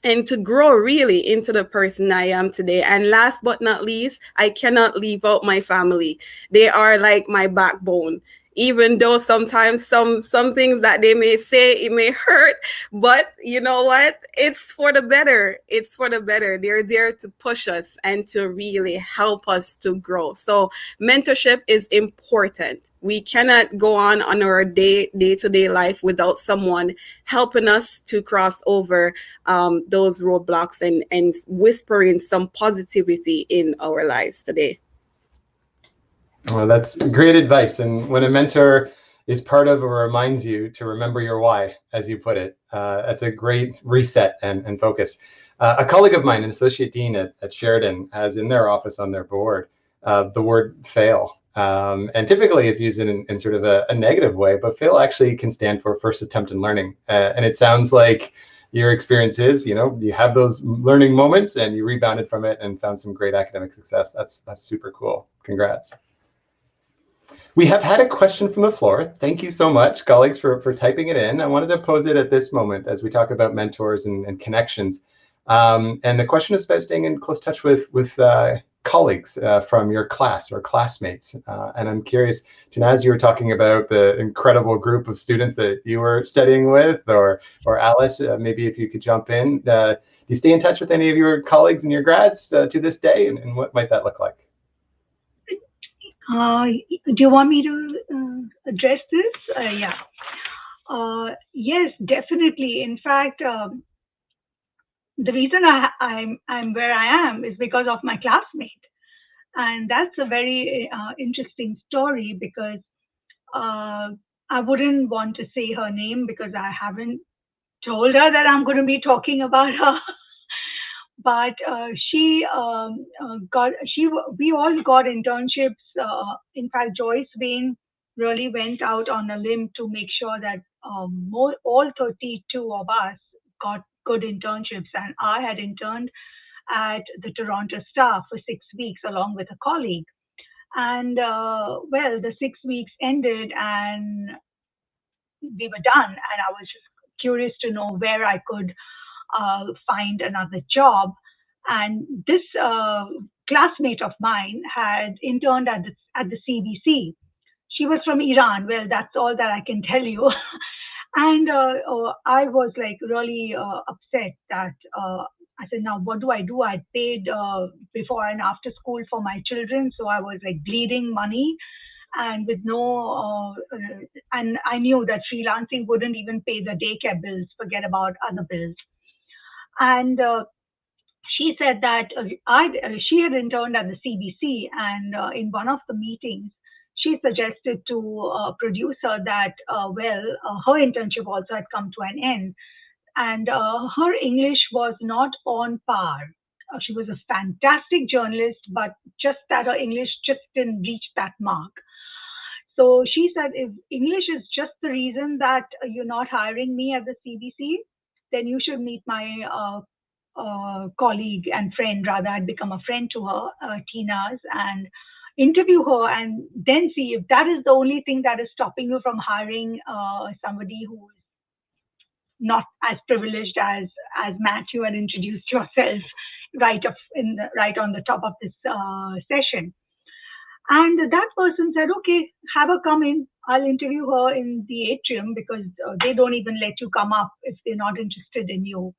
and to grow really into the person I am today. And last but not least, I cannot leave out my family. They are like my backbone. Even though sometimes some things that they may say, it may hurt, but you know what? It's for the better. It's for the better. They're there to push us and to really help us to grow. So mentorship is important. We cannot go on our day-to-day life without someone helping us to cross over those roadblocks and whispering some positivity in our lives today. Well, that's great advice. And when a mentor is part of or reminds you to remember your why, as you put it, that's a great reset and focus. A colleague of mine, an associate dean at Sheridan, has in their office on their board the word fail. And typically it's used in sort of a negative way, but fail actually can stand for first attempt in learning. And it sounds like your experience is, you have those learning moments and you rebounded from it and found some great academic success. That's super cool. Congrats. We have had a question from the floor. Thank you so much, colleagues, for typing it in. I wanted to pose it at this moment as we talk about mentors and connections. And the question is about staying in close touch with colleagues from your class or classmates. And I'm curious, Tanaz, you were talking about the incredible group of students that you were studying with, or Alice, maybe if you could jump in. Do you stay in touch with any of your colleagues and your grads to this day, and what might that look like? Do you want me to address this? Yeah. Yes, definitely. In fact, the reason I'm where I am is because of my classmate. And that's a very interesting story, because I wouldn't want to say her name because I haven't told her that I'm going to be talking about her. But we all got internships. In fact, Joyce Wayne really went out on a limb to make sure that all 32 of us got good internships. And I had interned at the Toronto Star for 6 weeks along with a colleague. And well, the 6 weeks ended and we were done. And I was just curious to know where I could find another job. And this classmate of mine had interned at the CBC. She was from Iran. Well, that's all that I can tell you. And I was like really upset that I said, now what do? I paid before and after school for my children. So I was like bleeding money. And with no, and I knew that freelancing wouldn't even pay the daycare bills, forget about other bills. And she said that she had interned at the CBC, and in one of the meetings, she suggested to a producer that, her internship also had come to an end, and her English was not on par. She was a fantastic journalist, but just that her English just didn't reach that mark. So she said, if English is just the reason that you're not hiring me at the CBC, then you should meet my colleague and friend. Rather, I'd become a friend to her, Tina's, and interview her and then see if that is the only thing that is stopping you from hiring somebody who is not as privileged as Matt, you had introduced yourself right on the top of this session. And that person said, okay, have her come in. I'll interview her in the atrium, because they don't even let you come up if they're not interested in you.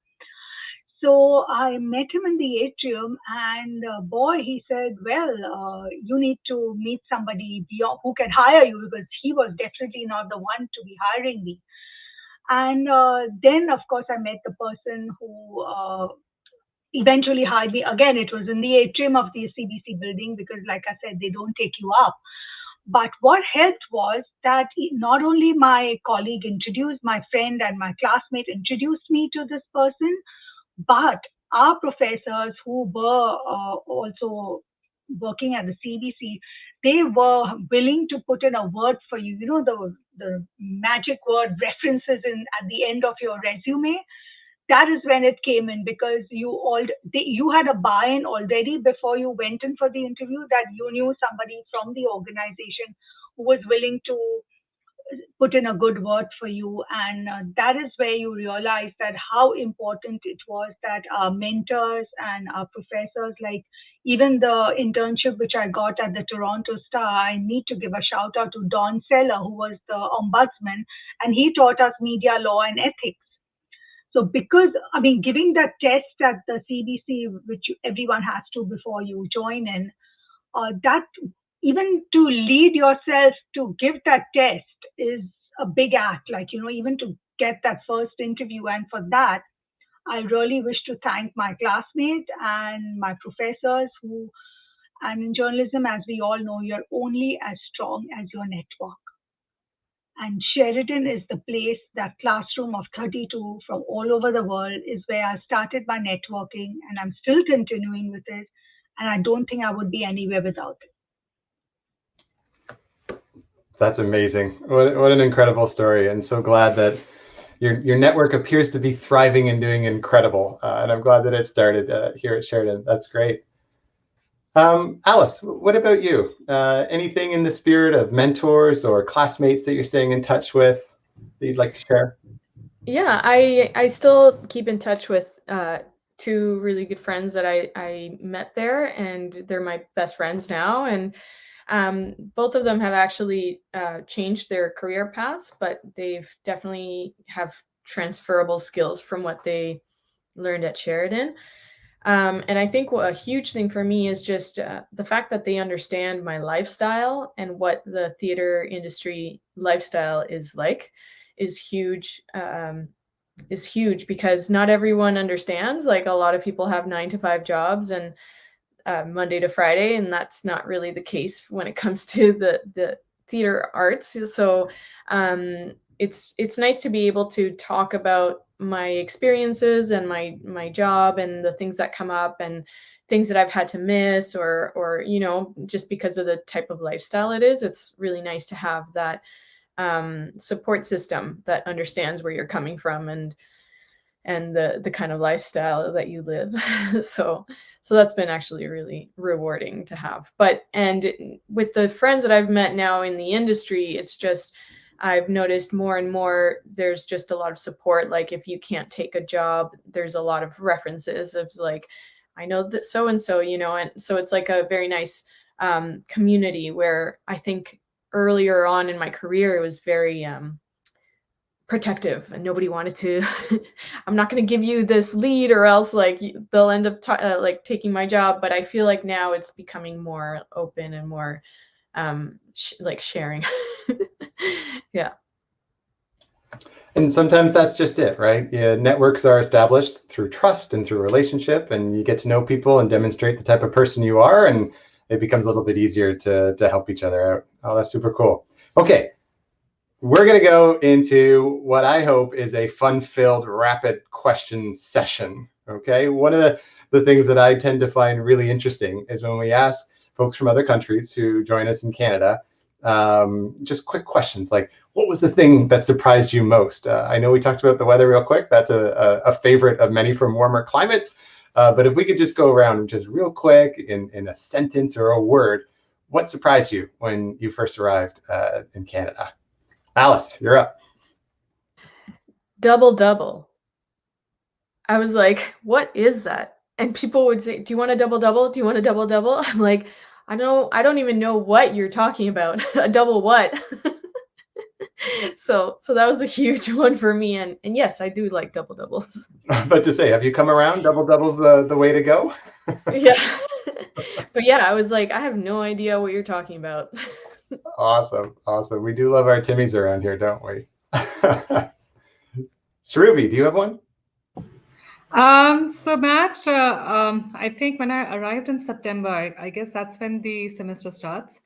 So I met him in the atrium, and boy, he said, well, you need to meet somebody who can hire you, because he was definitely not the one to be hiring me. And then, of course, I met the person who eventually hired me. Again, it was in the atrium of the CBC building, because like I said, they don't take you up. But what helped was that not only my colleague introduced, my friend and my classmate introduced me to this person, but our professors who were also working at the CBC, they were willing to put in a word for you. You know, the magic word references at the end of your resume. That is when it came in, because you had a buy-in already before you went in for the interview, that you knew somebody from the organization who was willing to put in a good word for you. And that is where you realize that how important it was that our mentors and our professors, like even the internship which I got at the Toronto Star, I need to give a shout out to Don Seller, who was the ombudsman, and he taught us media law and ethics. So because, I mean, giving that test at the CBC, which everyone has to before you join in, that even to lead yourself to give that test is a big act, like, even to get that first interview. And for that, I really wish to thank my classmates and my professors and in journalism, as we all know, you're only as strong as your network. And Sheridan is the place, that classroom of 32 from all over the world is where I started my networking, and I'm still continuing with it. And I don't think I would be anywhere without it. That's amazing. What an incredible story. And so glad that your network appears to be thriving and doing incredible. And I'm glad that it started here at Sheridan. That's great. Alice, what about you? Anything in the spirit of mentors or classmates that you're staying in touch with that you'd like to share? Yeah, I still keep in touch with two really good friends that I met there, and they're my best friends now. And both of them have actually changed their career paths, but they've definitely have transferable skills from what they learned at Sheridan. And I think a huge thing for me is just the fact that they understand my lifestyle and what the theater industry lifestyle is like is huge. Is huge because not everyone understands. Like, a lot of people have 9-to-5 jobs and Monday to Friday, and that's not really the case when it comes to the theater arts. So it's nice to be able to talk about my experiences and my job and the things that come up and things that I've had to miss or just because of the type of lifestyle it is. It's really nice to have that support system that understands where you're coming from and the kind of lifestyle that you live. So that's been actually really rewarding to have. And with the friends that I've met now in the industry, it's just, I've noticed more and more, there's just a lot of support. Like, if you can't take a job, there's a lot of references of like, I know that so-and-so, and so it's like a very nice community where I think earlier on in my career, it was very protective and nobody wanted to, I'm not going to give you this lead or else like they'll end up like taking my job. But I feel like now it's becoming more open and more like sharing. Yeah. And sometimes that's just it, right? Yeah, networks are established through trust and through relationship, and you get to know people and demonstrate the type of person you are, and it becomes a little bit easier to help each other out. Oh, that's super cool. Okay, we're going to go into what I hope is a fun-filled, rapid question session. Okay, one of the things that I tend to find really interesting is when we ask folks from other countries who join us in Canada, just quick questions like, what was the thing that surprised you most? I know we talked about the weather real quick. That's a favorite of many from warmer climates. But if we could just go around just real quick in a sentence or a word, what surprised you when you first arrived in Canada? Alice, you're up. Double. I was like, what is that? And people would say, do you want a double? Do you want a double? I'm like, I don't even know what you're talking about. A double what? So that was a huge one for me. And yes, I do like doubles. But to say, have you come around? Double's the way to go? Yeah. But yeah, I was like, I have no idea what you're talking about. Awesome. We do love our Timmies around here, don't we? Charuvi, do you have one? So Matt, I think when I arrived in September, I guess that's when the semester starts.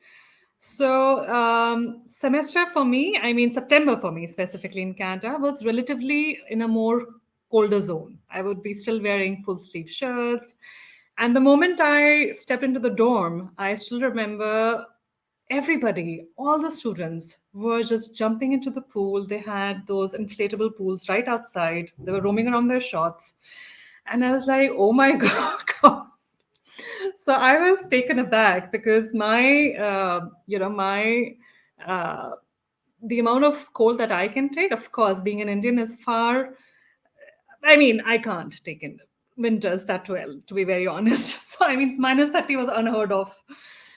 So semester for me, I mean September for me specifically in Canada was relatively in a more colder zone. I would be still wearing full sleeve shirts. And the moment I stepped into the dorm, I still remember everybody, all the students were just jumping into the pool. They had those inflatable pools right outside. They were roaming around their shorts. And I was like, oh my God. So I was taken aback because the amount of cold that I can take, of course, being an Indian is far. I mean, I can't take in winters that well, to be very honest. So, I mean, -30 was unheard of.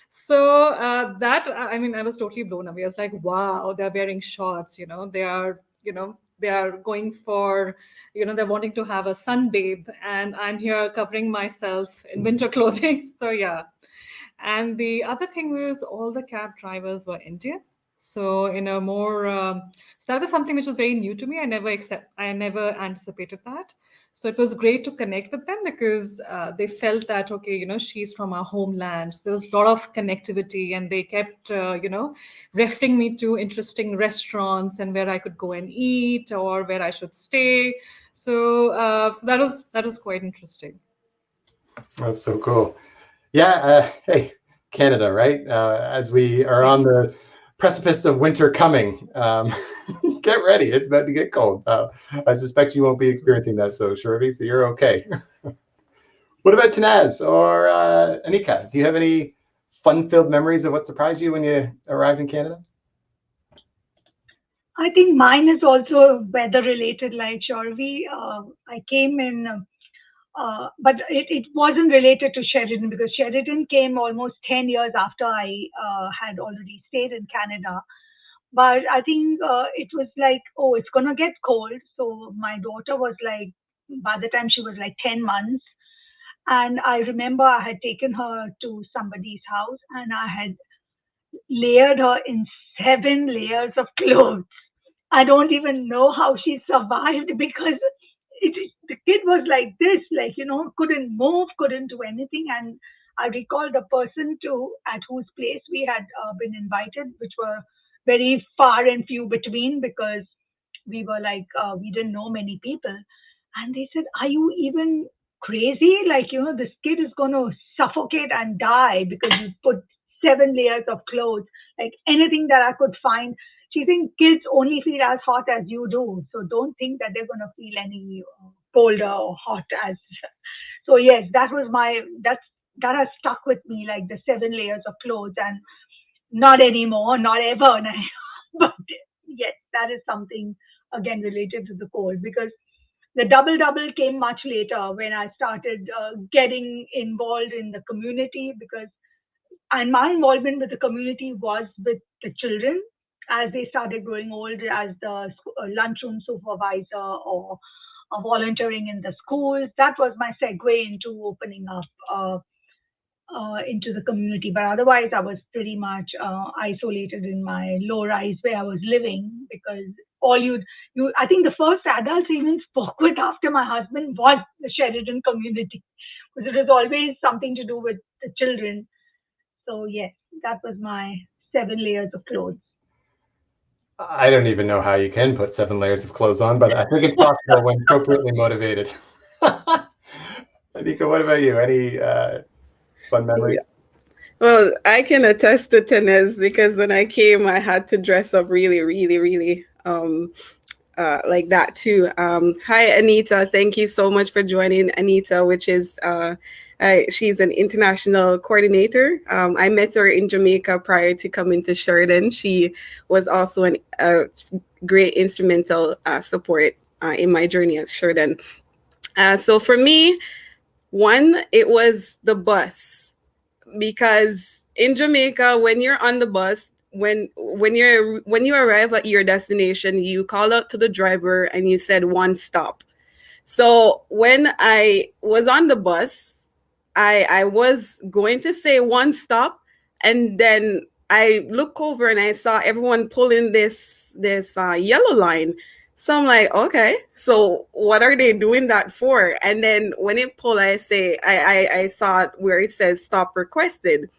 So I mean, I was totally blown away. I was like, wow, they're wearing shorts, they are, they are going for, they're wanting to have a sunbathe, and I'm here covering myself in winter clothing. So yeah. And the other thing was all the cab drivers were Indian. So in a more, so that was something which was very new to me. I never anticipated that. So it was great to connect with them because they felt that, okay, she's from our homeland. So there was a lot of connectivity, and they kept, referring me to interesting restaurants and where I could go and eat or where I should stay. So, so that was quite interesting. That's so cool. Yeah. Hey, Canada, right? As we are on the precipice of winter coming, get ready. It's about to get cold. I suspect you won't be experiencing that, so Charuvi, so you're okay. What about Tanaz or Anika? Do you have any fun-filled memories of what surprised you when you arrived in Canada? I think mine is also weather-related, like Charuvi. I came in, but it wasn't related to Sheridan because Sheridan came almost 10 years after I had already stayed in Canada. But I think it was like, oh, it's going to get cold. So my daughter was like, by the time she was like 10 months. And I remember I had taken her to somebody's house and I had layered her in 7 layers of clothes. I don't even know how she survived because the kid was like this, like, couldn't move, couldn't do anything. And I recall the person at whose place we had been invited, which were very far and few between because we were like, we didn't know many people. And they said, are you even crazy? Like, this kid is going to suffocate and die because you put 7 layers of clothes, like anything that I could find. She thinks kids only feel as hot as you do. So don't think that they're going to feel any colder or hot as. So yes, that has stuck with me, like the 7 layers of clothes, and not anymore, not ever. But yes, that is something again related to the cold because the double came much later when I started getting involved in the community and my involvement with the community was with the children as they started growing old as the lunchroom supervisor or volunteering in the schools. That was my segue into opening up into the community. But otherwise, I was pretty much isolated in my low rise where I was living because I think the first adults even spoke with after my husband was the Sheridan community because it was always something to do with the children. So yes, that was my 7 layers of clothes. I don't even know how you can put 7 layers of clothes on, but I think it's possible when appropriately motivated. Anika, what about you? Any fun memories? Well, I can attest to Tanez because when I came, I had to dress up really, really, really like that too. Hi, Anita. Thank you so much for joining. Anita, which is she's an international coordinator. I met her in Jamaica prior to coming to Sheridan. She was also a great instrumental support in my journey at Sheridan. So for me, one, it was the bus, because in Jamaica, when you're on the bus, when you arrive at your destination, you call out to the driver and you said 1 stop. So when I was on the bus, I was going to say 1 stop, and then I look over and I saw everyone pulling this yellow line. So I'm like, okay, so what are they doing that for? And then when it pulled, I saw it where it says stop requested.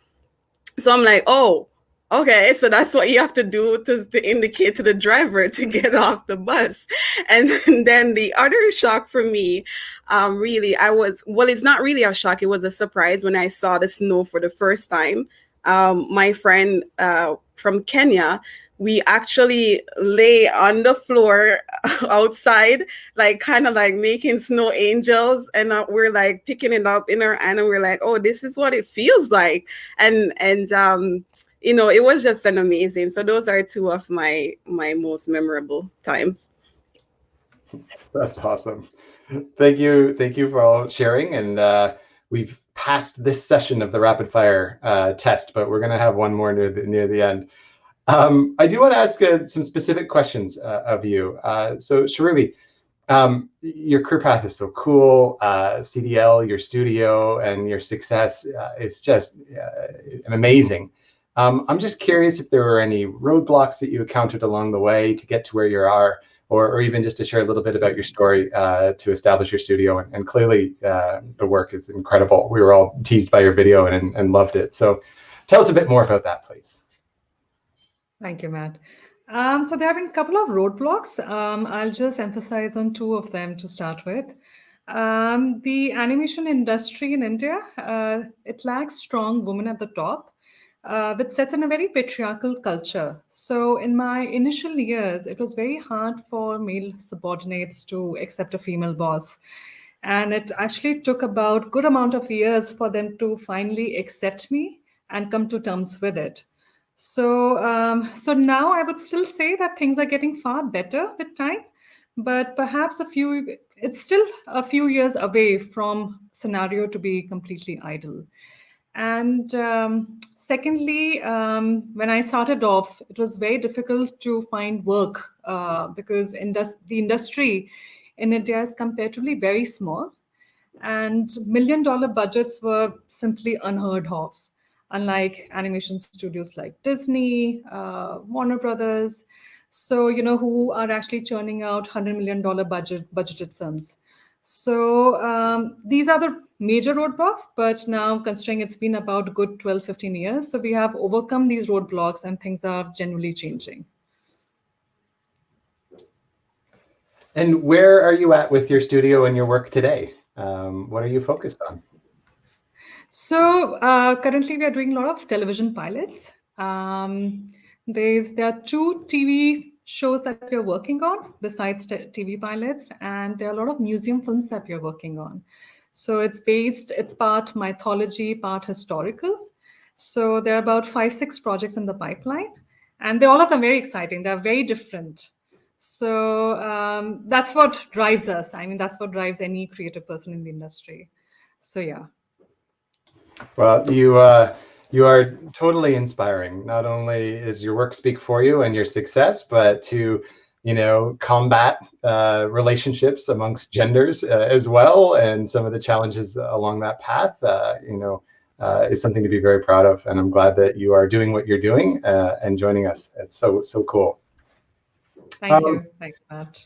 So I'm like, oh, okay, so that's what you have to do to indicate to the driver to get off the bus. And then the other shock for me, really, it's not really a shock. It was a surprise when I saw the snow for the first time. My friend from Kenya, we actually lay on the floor outside, like kind of like making snow angels. And we're like picking it up in our hand and we're like, oh, this is what it feels like. And it was just an amazing. So those are two of my most memorable times. That's awesome. Thank you for all sharing. And we've passed this session of the rapid fire test, but we're going to have one more near the end. I do want to ask some specific questions of you. So Charuvi, your career path is so cool. CDL, your studio, and your success is just amazing. I'm just curious if there were any roadblocks that you encountered along the way to get to where you are, or even just to share a little bit about your story to establish your studio. And clearly, the work is incredible. We were all teased by your video and loved it. So tell us a bit more about that, please. Thank you, Matt. So there have been a couple of roadblocks. I'll just emphasize on two of them to start with. The animation industry in India, it lacks strong women at the top, which sets in a very patriarchal culture. So in my initial years, it was very hard for male subordinates to accept a female boss. And it actually took about a good amount of years for them to finally accept me and come to terms with it. So, so now I would still say that things are getting far better with time, but perhaps it's still a few years away from scenario to be completely idle. And secondly, when I started off, it was very difficult to find work because the industry in India is comparatively very small, and $1 million budgets were simply unheard of, unlike animation studios like Disney, Warner Brothers, so who are actually churning out $100 million budgeted films. So these are the major roadblocks, but now considering it's been about a good 12-15 years, so we have overcome these roadblocks and things are generally changing. And where are you at with your studio and your work today? What are you focused on? So currently we are doing a lot of television pilots. There are 2 TV shows that we are working on besides TV pilots, and there are a lot of museum films that we are working on. So it's part mythology, part historical. So there are about 5-6 projects in the pipeline, and all of them very exciting. They're very different. So that's what drives us. I mean, that's what drives any creative person in the industry. So yeah. Well, you are totally inspiring. Not only is your work speak for you and your success, but to combat relationships amongst genders as well, and some of the challenges along that path, is something to be very proud of. And I'm glad that you are doing what you're doing and joining us. It's so cool. Thank you. Thanks, Matt.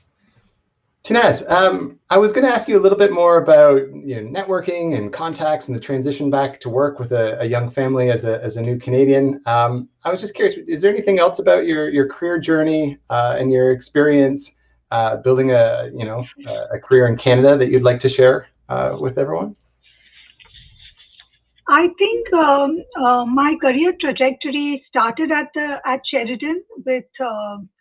Tinez, I was going to ask you a little bit more about networking and contacts and the transition back to work with a young family as a new Canadian. I was just curious, is there anything else about your career journey and your experience building a career in Canada that you'd like to share with everyone? I think my career trajectory started at Sheridan with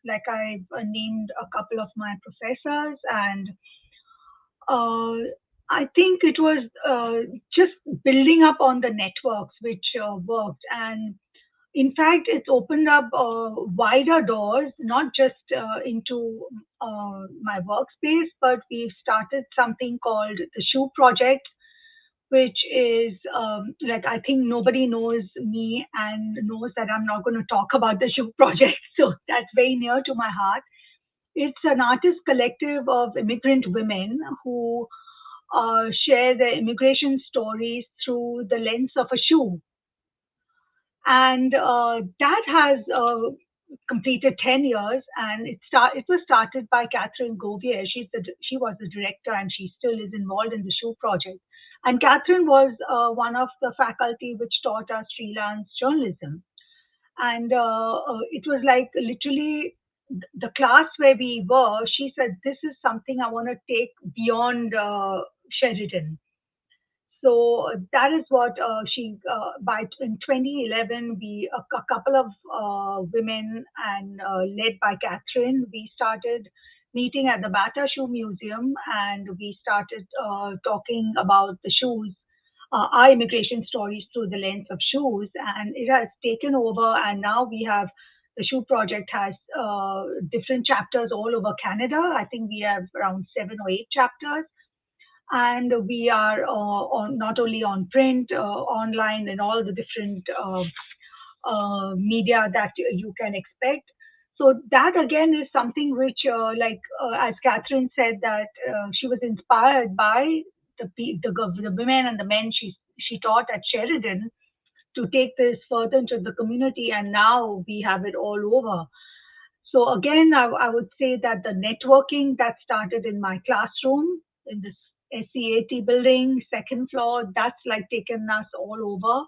like I named a couple of my professors, and I think it was just building up on the networks which worked, and in fact it's opened up wider doors, not just into my workspace, but we've started something called the Shoe Project, which is like, I think nobody knows me and knows that I'm not going to talk about the Shoe Project. So that's very near to my heart. It's an artist collective of immigrant women who share their immigration stories through the lens of a shoe. And that has completed 10 years, and it was started by Catherine Govier. She was the director, and she still is involved in the Shoe Project. And Catherine was one of the faculty which taught us freelance journalism. And it was like literally the class where we were, she said, this is something I want to take beyond Sheridan. So that is what in 2011, a couple of women and led by Catherine, we started meeting at the Bata Shoe Museum, and we started talking about the shoes our immigration stories through the lens of shoes, and it has taken over. And now we have the Shoe Project has different chapters all over Canada. I think we have around 7 or 8 chapters, and we are on not only on print, online, and all the different media that you can expect. So that again is something which, as Catherine said, that she was inspired by the women and the men she taught at Sheridan to take this further into the community, and now we have it all over. So again, I would say that the networking that started in my classroom in this SCAT building, second floor, that's like taken us all over.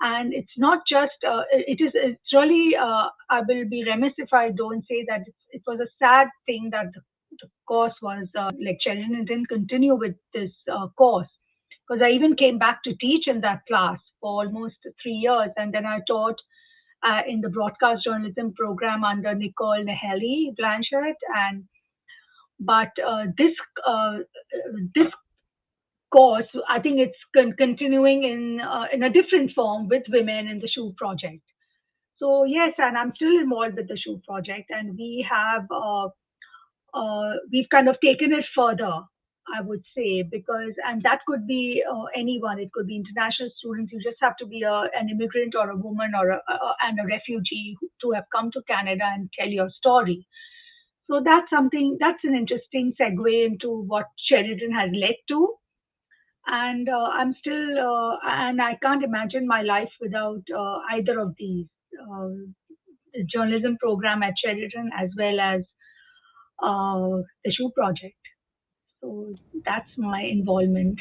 And it's not just, it's really, I will be remiss if I don't say that it was a sad thing that the course was, like Sheridan didn't continue with this course, because I even came back to teach in that class for almost 3 years. And then I taught in the broadcast journalism program under Nicole Naheli Blanchard. But this course, I think it's continuing in a different form with women in the Shoe Project. So yes, and I'm still involved with the Shoe Project, and we have we've kind of taken it further, I would say, and that could be anyone. It could be international students. You just have to be an immigrant or a woman or and a refugee to have come to Canada and tell your story. So that's an interesting segue into what Sheridan has led to. And I'm still, and I can't imagine my life without either of these, the journalism program at Sheridan as well as the Shoe Project. So that's my involvement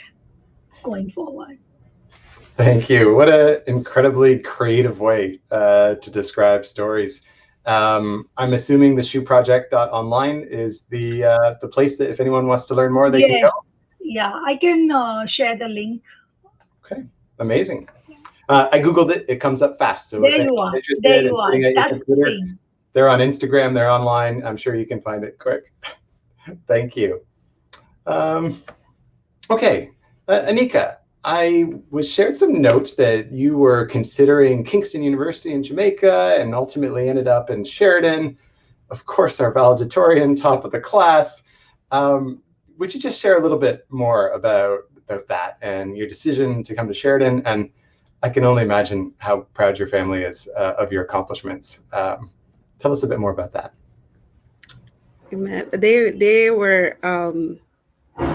going forward. Thank you. What an incredibly creative way to describe stories. I'm assuming the shoeproject.online is the place that if anyone wants to learn more, they can go. Yeah, I can share the link. Okay, amazing. I Googled it. It comes up fast. So there you are. There you are. That's the thing. They're on Instagram. They're online. I'm sure you can find it quick. Thank you. Okay, Anika, I was shared some notes that you were considering Kingston University in Jamaica and ultimately ended up in Sheridan. Of course, our valedictorian, top of the class. Would you just share a little bit more about that and your decision to come to Sheridan? And I can only imagine how proud your family is of your accomplishments. Tell us a bit more about that. They were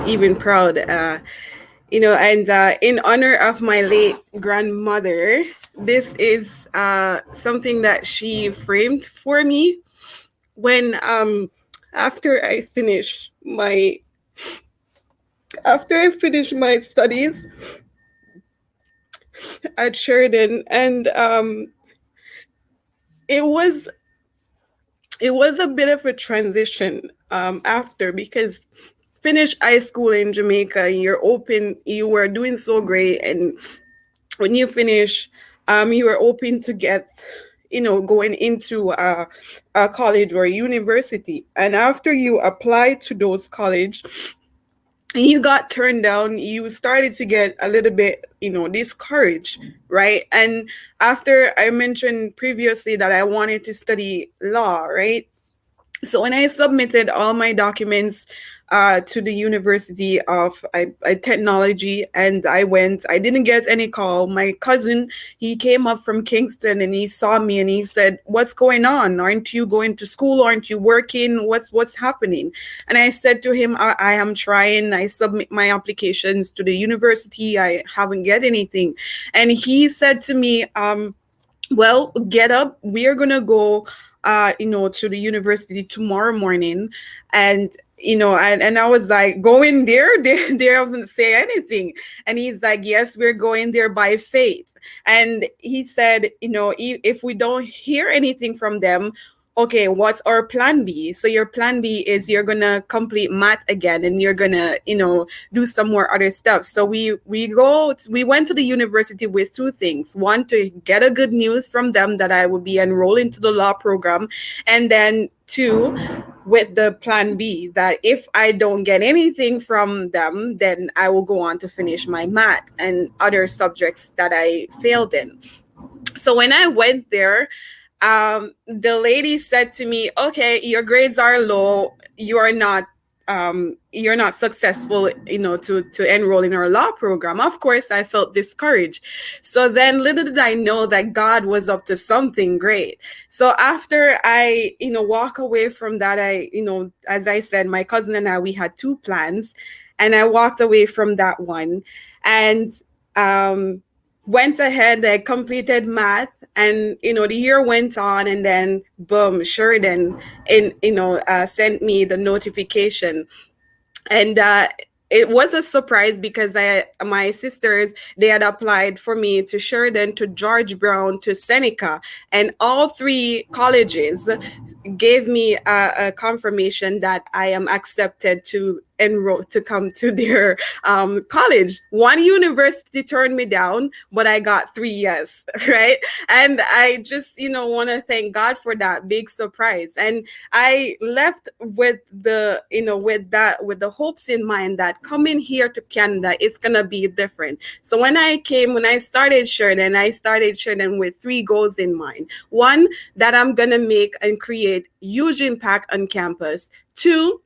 even proud, and in honor of my late grandmother, this is something that she framed for me when after I finished my studies at Sheridan, and it was a bit of a transition after, because finish high school in Jamaica, you were doing so great, and when you finish, you were open to get, going into a college or a university, and after you applied to those college, and you got turned down, you started to get a little bit, discouraged, right? And after I mentioned previously that I wanted to study law, right? So when I submitted all my documents to the University of Technology, and I didn't get any call. My cousin, he came up from Kingston and he saw me and he said, "What's going on? Aren't you going to school? Aren't you working? What's happening?" And I said to him, I am trying. I submit my applications to the university. I haven't get anything. And he said to me, well, get up. We are going to go, to the university tomorrow morning. And, and I was like, going there? They haven't say anything. And he's like, yes, we're going there by faith. And he said, if we don't hear anything from them, okay, what's our plan B? So your plan B is you're going to complete math again, and you're going to, do some more other stuff. So we went to the university with 2 things. One, to get a good news from them that I would be enrolled into the law program. And then 2, with the plan B, that if I don't get anything from them, then I will go on to finish my math and other subjects that I failed in. So when I went there, the lady said to me, okay, your grades are low. You're not successful, to enroll in our law program. Of course, I felt discouraged. So then little did I know that God was up to something great. So after I, walk away from that, as I said, my cousin and I, we had two plans, and I walked away from that one and went ahead. I completed math, and the year went on, and then boom, Sheridan sent me the notification. And it was a surprise because my sisters, they had applied for me to Sheridan, to George Brown, to Seneca, and all three colleges gave me a confirmation that I am accepted to enroll, to come to their college. One university turned me down, but I got 3 yes, right? And I just, want to thank God for that big surprise. And I left with the, with the hopes in mind that coming here to Canada, it's going to be different. So when I started Sheridan with 3 goals in mind. 1, that I'm going to make and create huge impact on campus. 2,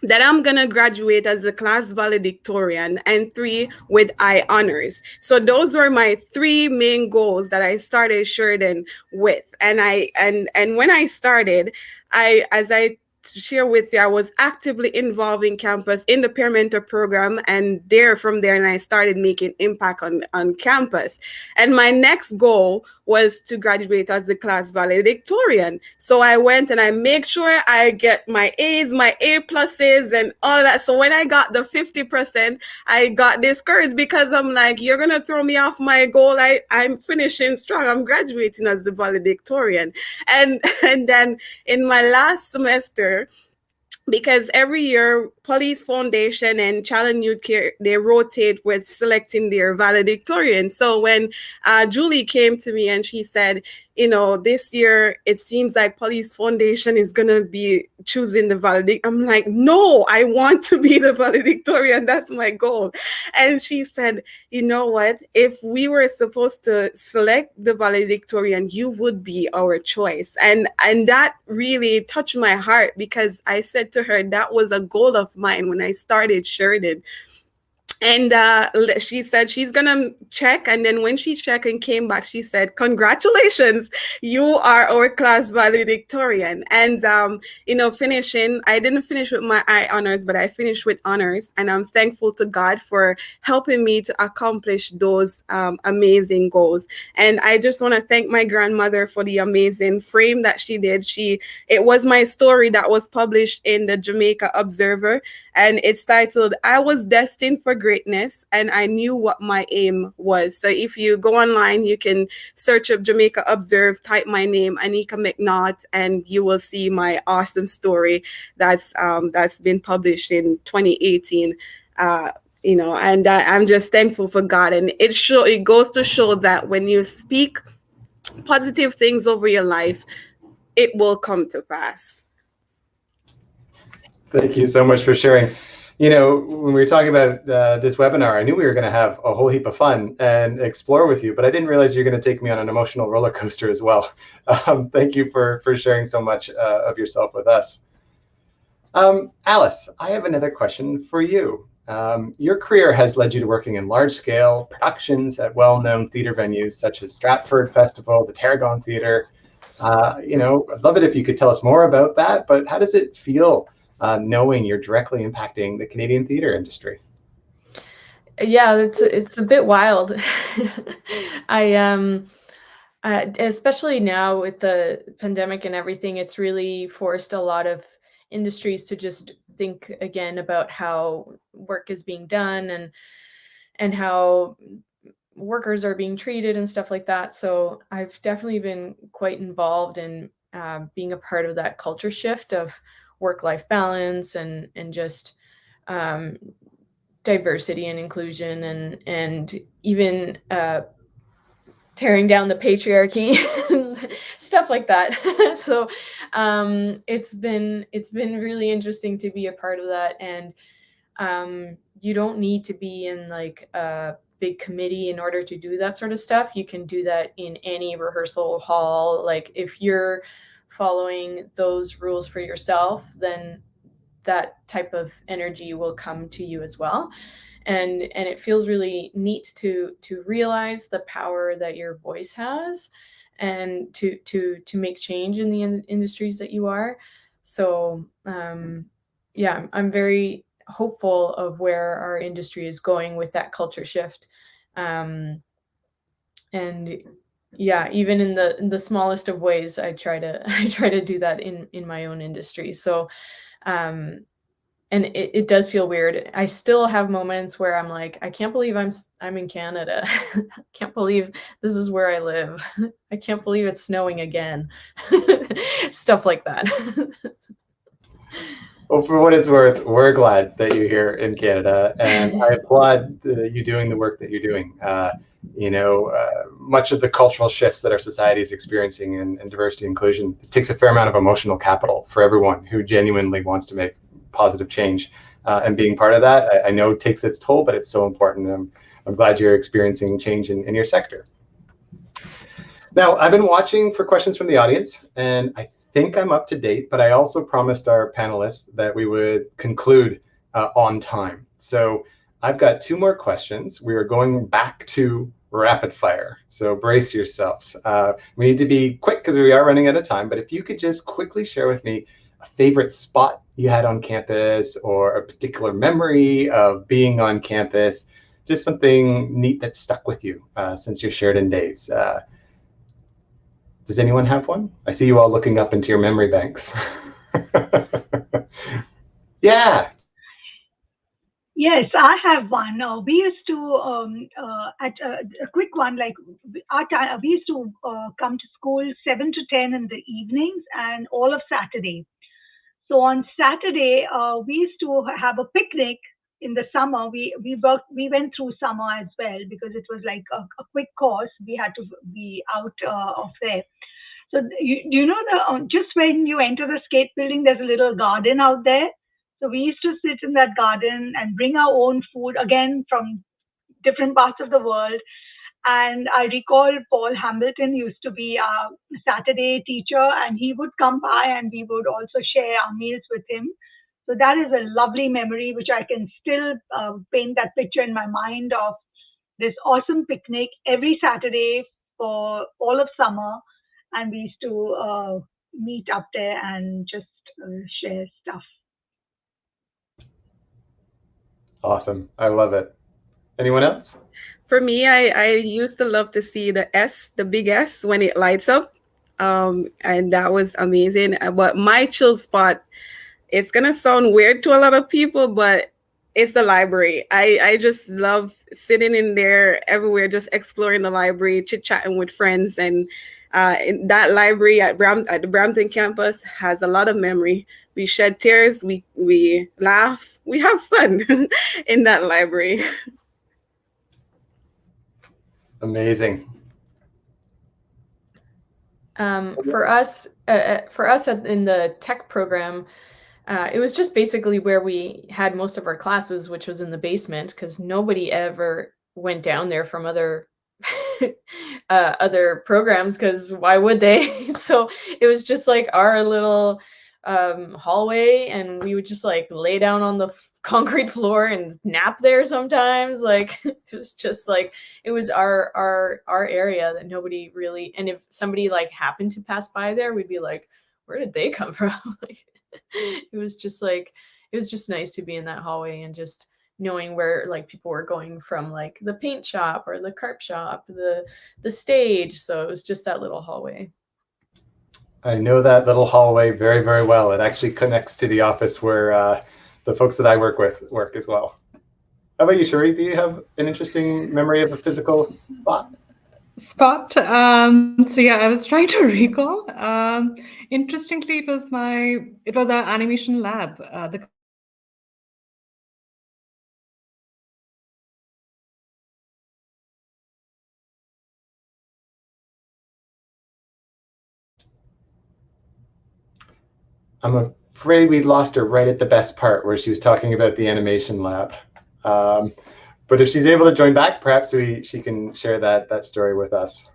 that I'm going to graduate as a class valedictorian, and 3, with I honors. So those were my 3 main goals that I started Sheridan with. And when I started, as I share with you, I was actively involved in campus in the peer mentor program, and from there, and I started making impact on campus. And my next goal was to graduate as a class valedictorian. So I went and I make sure I get my A's, my A pluses, and all that. So when I got the 50%, I got discouraged because I'm like, you're gonna throw me off my goal. I'm finishing strong. I'm graduating as the valedictorian, and then in my last semester, because every year Police Foundation and Challenge Youth Care, they rotate with selecting their valedictorian. So when Julie came to me and she said, this year it seems like Police Foundation is going to be choosing the valedictorian. I'm like, no, I want to be the valedictorian. That's my goal. And she said, you know what? If we were supposed to select the valedictorian, you would be our choice. And that really touched my heart, because I said to her, that was a goal of mine when I started Sheridan. And she said she's going to check. And then when she checked and came back, she said, congratulations, you are our class valedictorian. And, finishing, I didn't finish with my I honors, but I finished with honors. And I'm thankful to God for helping me to accomplish those amazing goals. And I just want to thank my grandmother for the amazing frame that she did. It was my story that was published in the Jamaica Observer, and it's titled, I Was Destined for Greatness, and I Knew What My Aim Was. So if you go online, you can search up Jamaica Observe, type my name, Anika McNaught, and you will see my awesome story that's been published in 2018. And I'm just thankful for God. And it goes to show that when you speak positive things over your life, it will come to pass. Thank you so much for sharing. When we were talking about this webinar, I knew we were going to have a whole heap of fun and explore with you, but I didn't realize you're going to take me on an emotional roller coaster as well. Thank you for sharing so much of yourself with us. Alice, I have another question for you. Your career has led you to working in large-scale productions at well-known theater venues such as Stratford Festival, the Tarragon Theater. I'd love it if you could tell us more about that, but how does it feel knowing you're directly impacting the Canadian theater industry? Yeah, it's a bit wild. Especially now with the pandemic and everything, it's really forced a lot of industries to just think again about how work is being done and how workers are being treated and stuff like that. So I've definitely been quite involved in being a part of that culture shift of work-life balance and just diversity and inclusion and even tearing down the patriarchy stuff like that. So it's been really interesting to be a part of that. And you don't need to be in like a big committee in order to do that sort of stuff. You can do that in any rehearsal hall. Like if you're following those rules for yourself, then that type of energy will come to you as well. And it feels really neat to realize the power that your voice has, and to make change in the industries that you are. So yeah, I'm very hopeful of where our industry is going with that culture shift. And yeah, even in the smallest of ways, I try to do that in my own industry. So and it does feel weird. I still have moments where I'm like, I can't believe I'm in Canada. I can't believe this is where I live. I can't believe it's snowing again. Stuff like that. Well, for what it's worth, we're glad that you're here in Canada, and I applaud you doing the work that you're doing. Much of the cultural shifts that our society is experiencing in diversity and inclusion, it takes a fair amount of emotional capital for everyone who genuinely wants to make positive change. And being part of that, I know takes its toll, but it's so important. I'm glad you're experiencing change in your sector. Now, I've been watching for questions from the audience, and I think I'm up to date, but I also promised our panelists that we would conclude on time. So I've got 2 more questions. We are going back to rapid fire, so brace yourselves. We need to be quick because we are running out of time, but if you could just quickly share with me a favorite spot you had on campus, or a particular memory of being on campus, just something neat that stuck with you since your Sheridan days. Does anyone have one? I see you all looking up into your memory banks. Yeah. Yes, I have one. We used to, at a quick one, like we used to come to school 7 to 10 in the evenings and all of Saturday. So on Saturday, we used to have a picnic in the summer. We went through summer as well because it was like a quick course. We had to be out of there. So you know, just when you enter the skate building, there's a little garden out there. So we used to sit in that garden and bring our own food, again from different parts of the world. And I recall Paul Hambleton used to be our Saturday teacher, and he would come by and we would also share our meals with him. So that is a lovely memory, which I can still paint that picture in my mind of this awesome picnic every Saturday for all of summer. And we used to meet up there and just share stuff. Awesome. I love it. Anyone else? For me, I used to love to see the big S when it lights up. And that was amazing. But my chill spot, it's going to sound weird to a lot of people, but it's the library. I just love sitting in there everywhere, just exploring the library, chit-chatting with friends. And that library at the Brampton campus has a lot of memory. We shed tears, we laugh, we have fun in that library. Amazing. For us in the tech program, it was just basically where we had most of our classes, which was in the basement, because nobody ever went down there from other other programs, because why would they? So it was just like our little hallway, and we would just like lay down on the concrete floor and nap there sometimes. Like it was just like, it was our area that nobody really, and if somebody like happened to pass by there, we'd be like, where did they come from? Like, it was just nice to be in that hallway and just knowing where like people were going from, like the paint shop or the carp shop, the stage. So it was just that little hallway. I know that little hallway very, very well. It actually connects to the office where the folks that I work with work as well. How about you, Shari? Do you have an interesting memory of a physical spot? So yeah, I was trying to recall. Interestingly, it was our animation lab. The I'm afraid we lost her right at the best part where she was talking about the animation lab. But if she's able to join back, perhaps she can share that story with us.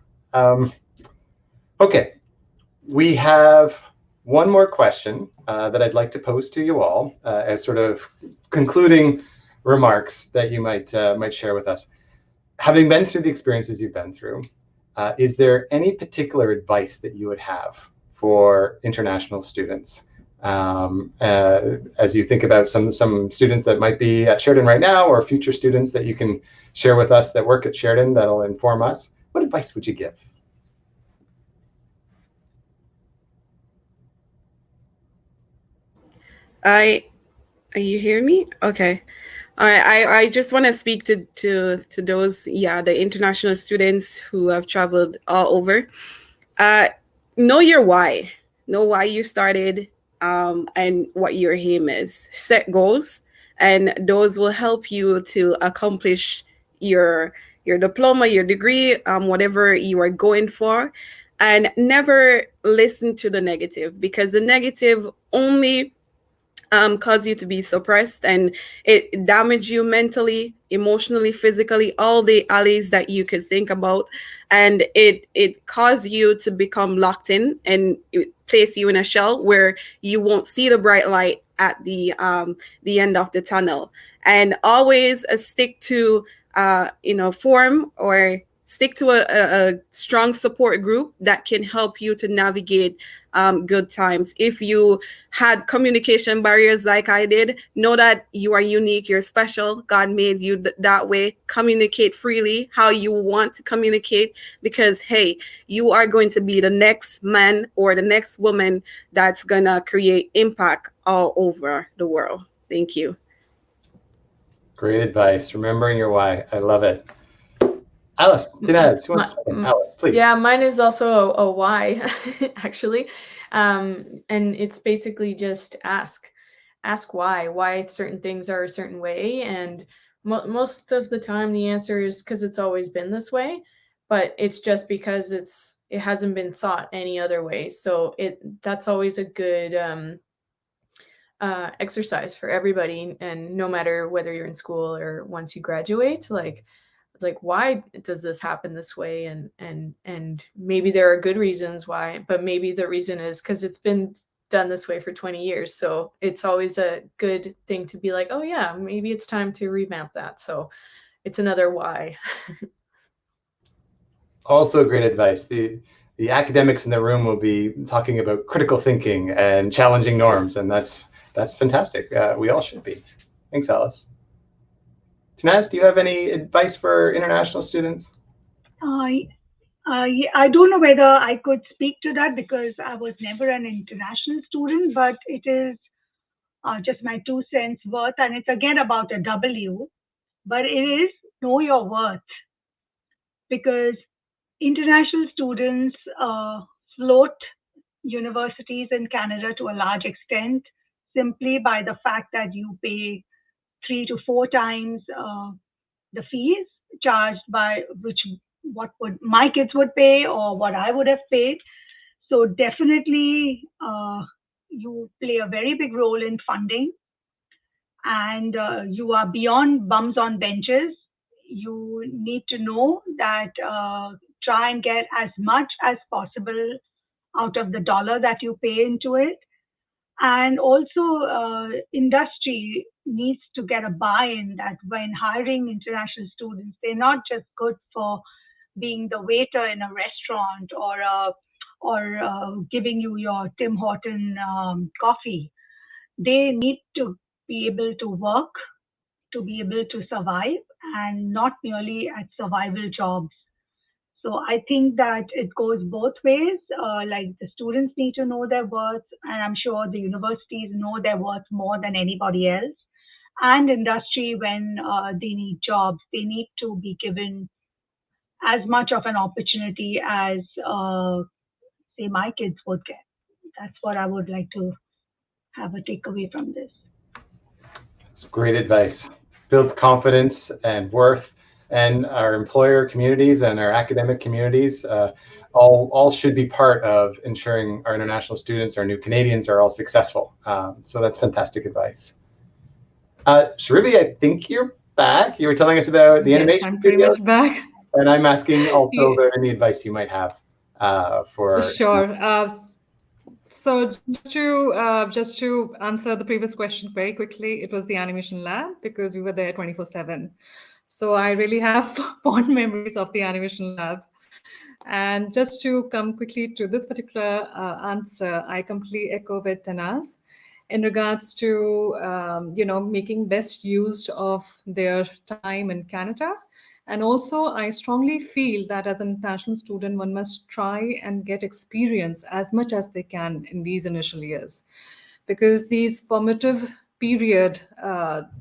Okay, we have one more question that I'd like to pose to you all as sort of concluding remarks that you might share with us. Having been through the experiences you've been through, is there any particular advice that you would have for international students as you think about some students that might be at Sheridan right now, or future students that you can share with us that work at Sheridan that'll inform us? What advice would you give? Are you hearing me? Okay. All right. I just want to speak to those, the international students who have traveled all over. Know your why. Know why you started, and what your aim is. Set goals, and those will help you to accomplish your diploma, your degree, whatever you are going for. And never listen to the negative, because the negative only cause you to be suppressed, and it damage you mentally, emotionally, physically, all the alleys that you could think about, and it cause you to become locked in, and it place you in a shell where you won't see the bright light at the end of the tunnel. And always stick to form or stick to a strong support group that can help you to navigate good times. If you had communication barriers like I did, know that you are unique, you're special. God made you that way. Communicate freely how you want to communicate, because, hey, you are going to be the next man or the next woman that's going to create impact all over the world. Thank you. Great advice. Remembering your why. I love it. Alice, Alice, please. Yeah, mine is also a why, actually. And it's basically just ask why certain things are a certain way. And most of the time the answer is because it's always been this way, but it's just because it hasn't been thought any other way. So that's always a good exercise for everybody. And no matter whether you're in school or once you graduate, it's like, why does this happen this way? And maybe there are good reasons why, but maybe the reason is because it's been done this way for 20 years. So it's always a good thing to be like, oh yeah, maybe it's time to revamp that. So it's another why. Also great advice. The academics in the room will be talking about critical thinking and challenging norms, and that's fantastic. We all should be. Thanks, Alice. Tanaz, do you have any advice for international students? I don't know whether I could speak to that, because I was never an international student, but it is just my 2 cents worth. And it's again about a W, but it is know your worth, because international students float universities in Canada to a large extent simply by the fact that you pay 3 to 4 times the fees charged by what would my kids would pay or what I would have paid. So definitely you play a very big role in funding, and you are beyond bums on benches. You need to know that try and get as much as possible out of the dollar that you pay into it. And also industry needs to get a buy-in that when hiring international students, they're not just good for being the waiter in a restaurant or giving you your Tim Horton coffee. They need to be able to work, to be able to survive, and not merely at survival jobs. So I think that it goes both ways. Like the students need to know their worth, and I'm sure the universities know their worth more than anybody else. And industry, when they need jobs, they need to be given as much of an opportunity as, say, my kids would get. That's what I would like to have a takeaway from this. That's great advice. Builds confidence and worth, and our employer communities and our academic communities all should be part of ensuring our international students, our new Canadians are all successful. So that's fantastic advice. Charuvi, I think you're back. You were telling us about the animation I'm pretty studio, much back. and I'm asking also about any advice you might have for. Sure. So just to answer the previous question very quickly, it was the animation lab because we were there 24/7. So I really have fond memories of the animation lab. And just to come quickly to this particular answer, I completely echo with Tanaz in regards to making best use of their time in Canada. And also, I strongly feel that as an international student, one must try and get experience as much as they can in these initial years, because these formative period,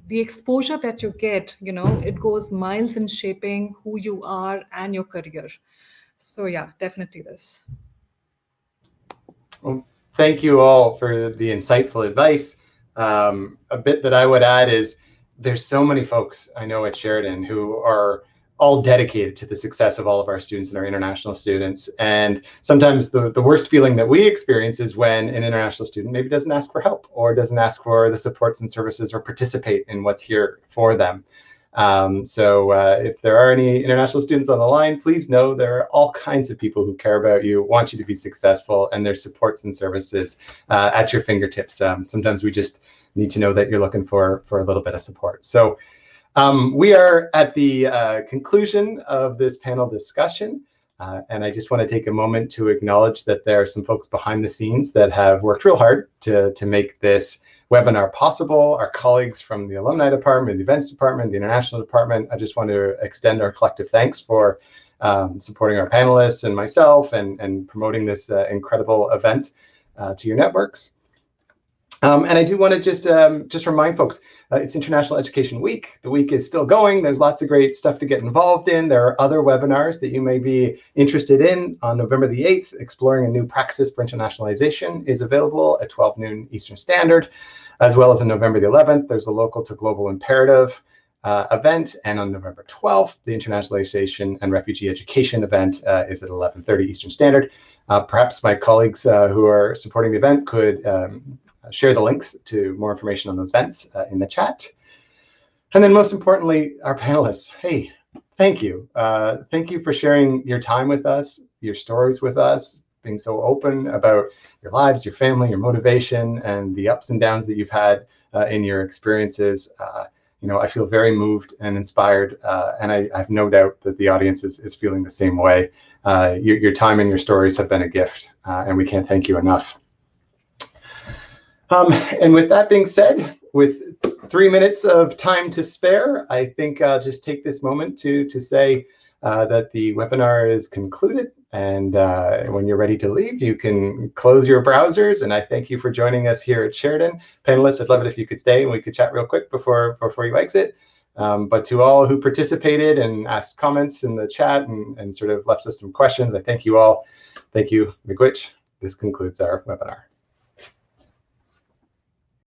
the exposure that you get, it goes miles in shaping who you are and your career. So yeah, definitely this. Well, thank you all for the insightful advice. A bit that I would add is there's so many folks I know at Sheridan who are all dedicated to the success of all of our students and our international students. And sometimes the worst feeling that we experience is when an international student maybe doesn't ask for help or doesn't ask for the supports and services or participate in what's here for them. So if there are any international students on the line, please know there are all kinds of people who care about you, want you to be successful, and there's supports and services at your fingertips. Sometimes we just need to know that you're looking for a little bit of support. So we are at the conclusion of this panel discussion. And I just want to take a moment to acknowledge that there are some folks behind the scenes that have worked real hard to make this webinar possible. Our colleagues from the Alumni Department, the Events Department, the International Department. I just want to extend our collective thanks for supporting our panelists and myself and promoting this incredible event to your networks. And I do want to just remind folks, it's International Education Week. The week is still going. There's lots of great stuff to get involved in. There are other webinars that you may be interested in. On November the 8th, Exploring a New Praxis for Internationalization is available at 12 noon Eastern Standard, as well as on November the 11th, there's a Local to Global Imperative event. And on November 12th, the Internationalization and Refugee Education event is at 11:30 Eastern Standard. Perhaps my colleagues who are supporting the event could share the links to more information on those events in the chat. And then most importantly, our panelists, hey, thank you. Thank you for sharing your time with us, your stories with us, being so open about your lives, your family, your motivation, and the ups and downs that you've had in your experiences. I feel very moved and inspired, and I have no doubt that the audience is feeling the same way. Your time and your stories have been a gift, and we can't thank you enough. And with that being said, with 3 minutes of time to spare, I think I'll just take this moment to say that the webinar is concluded. And when you're ready to leave, you can close your browsers. And I thank you for joining us here at Sheridan. Panelists, I'd love it if you could stay and we could chat real quick before you exit. But to all who participated and asked comments in the chat and sort of left us some questions, I thank you all. Thank you, Miigwech. This concludes our webinar.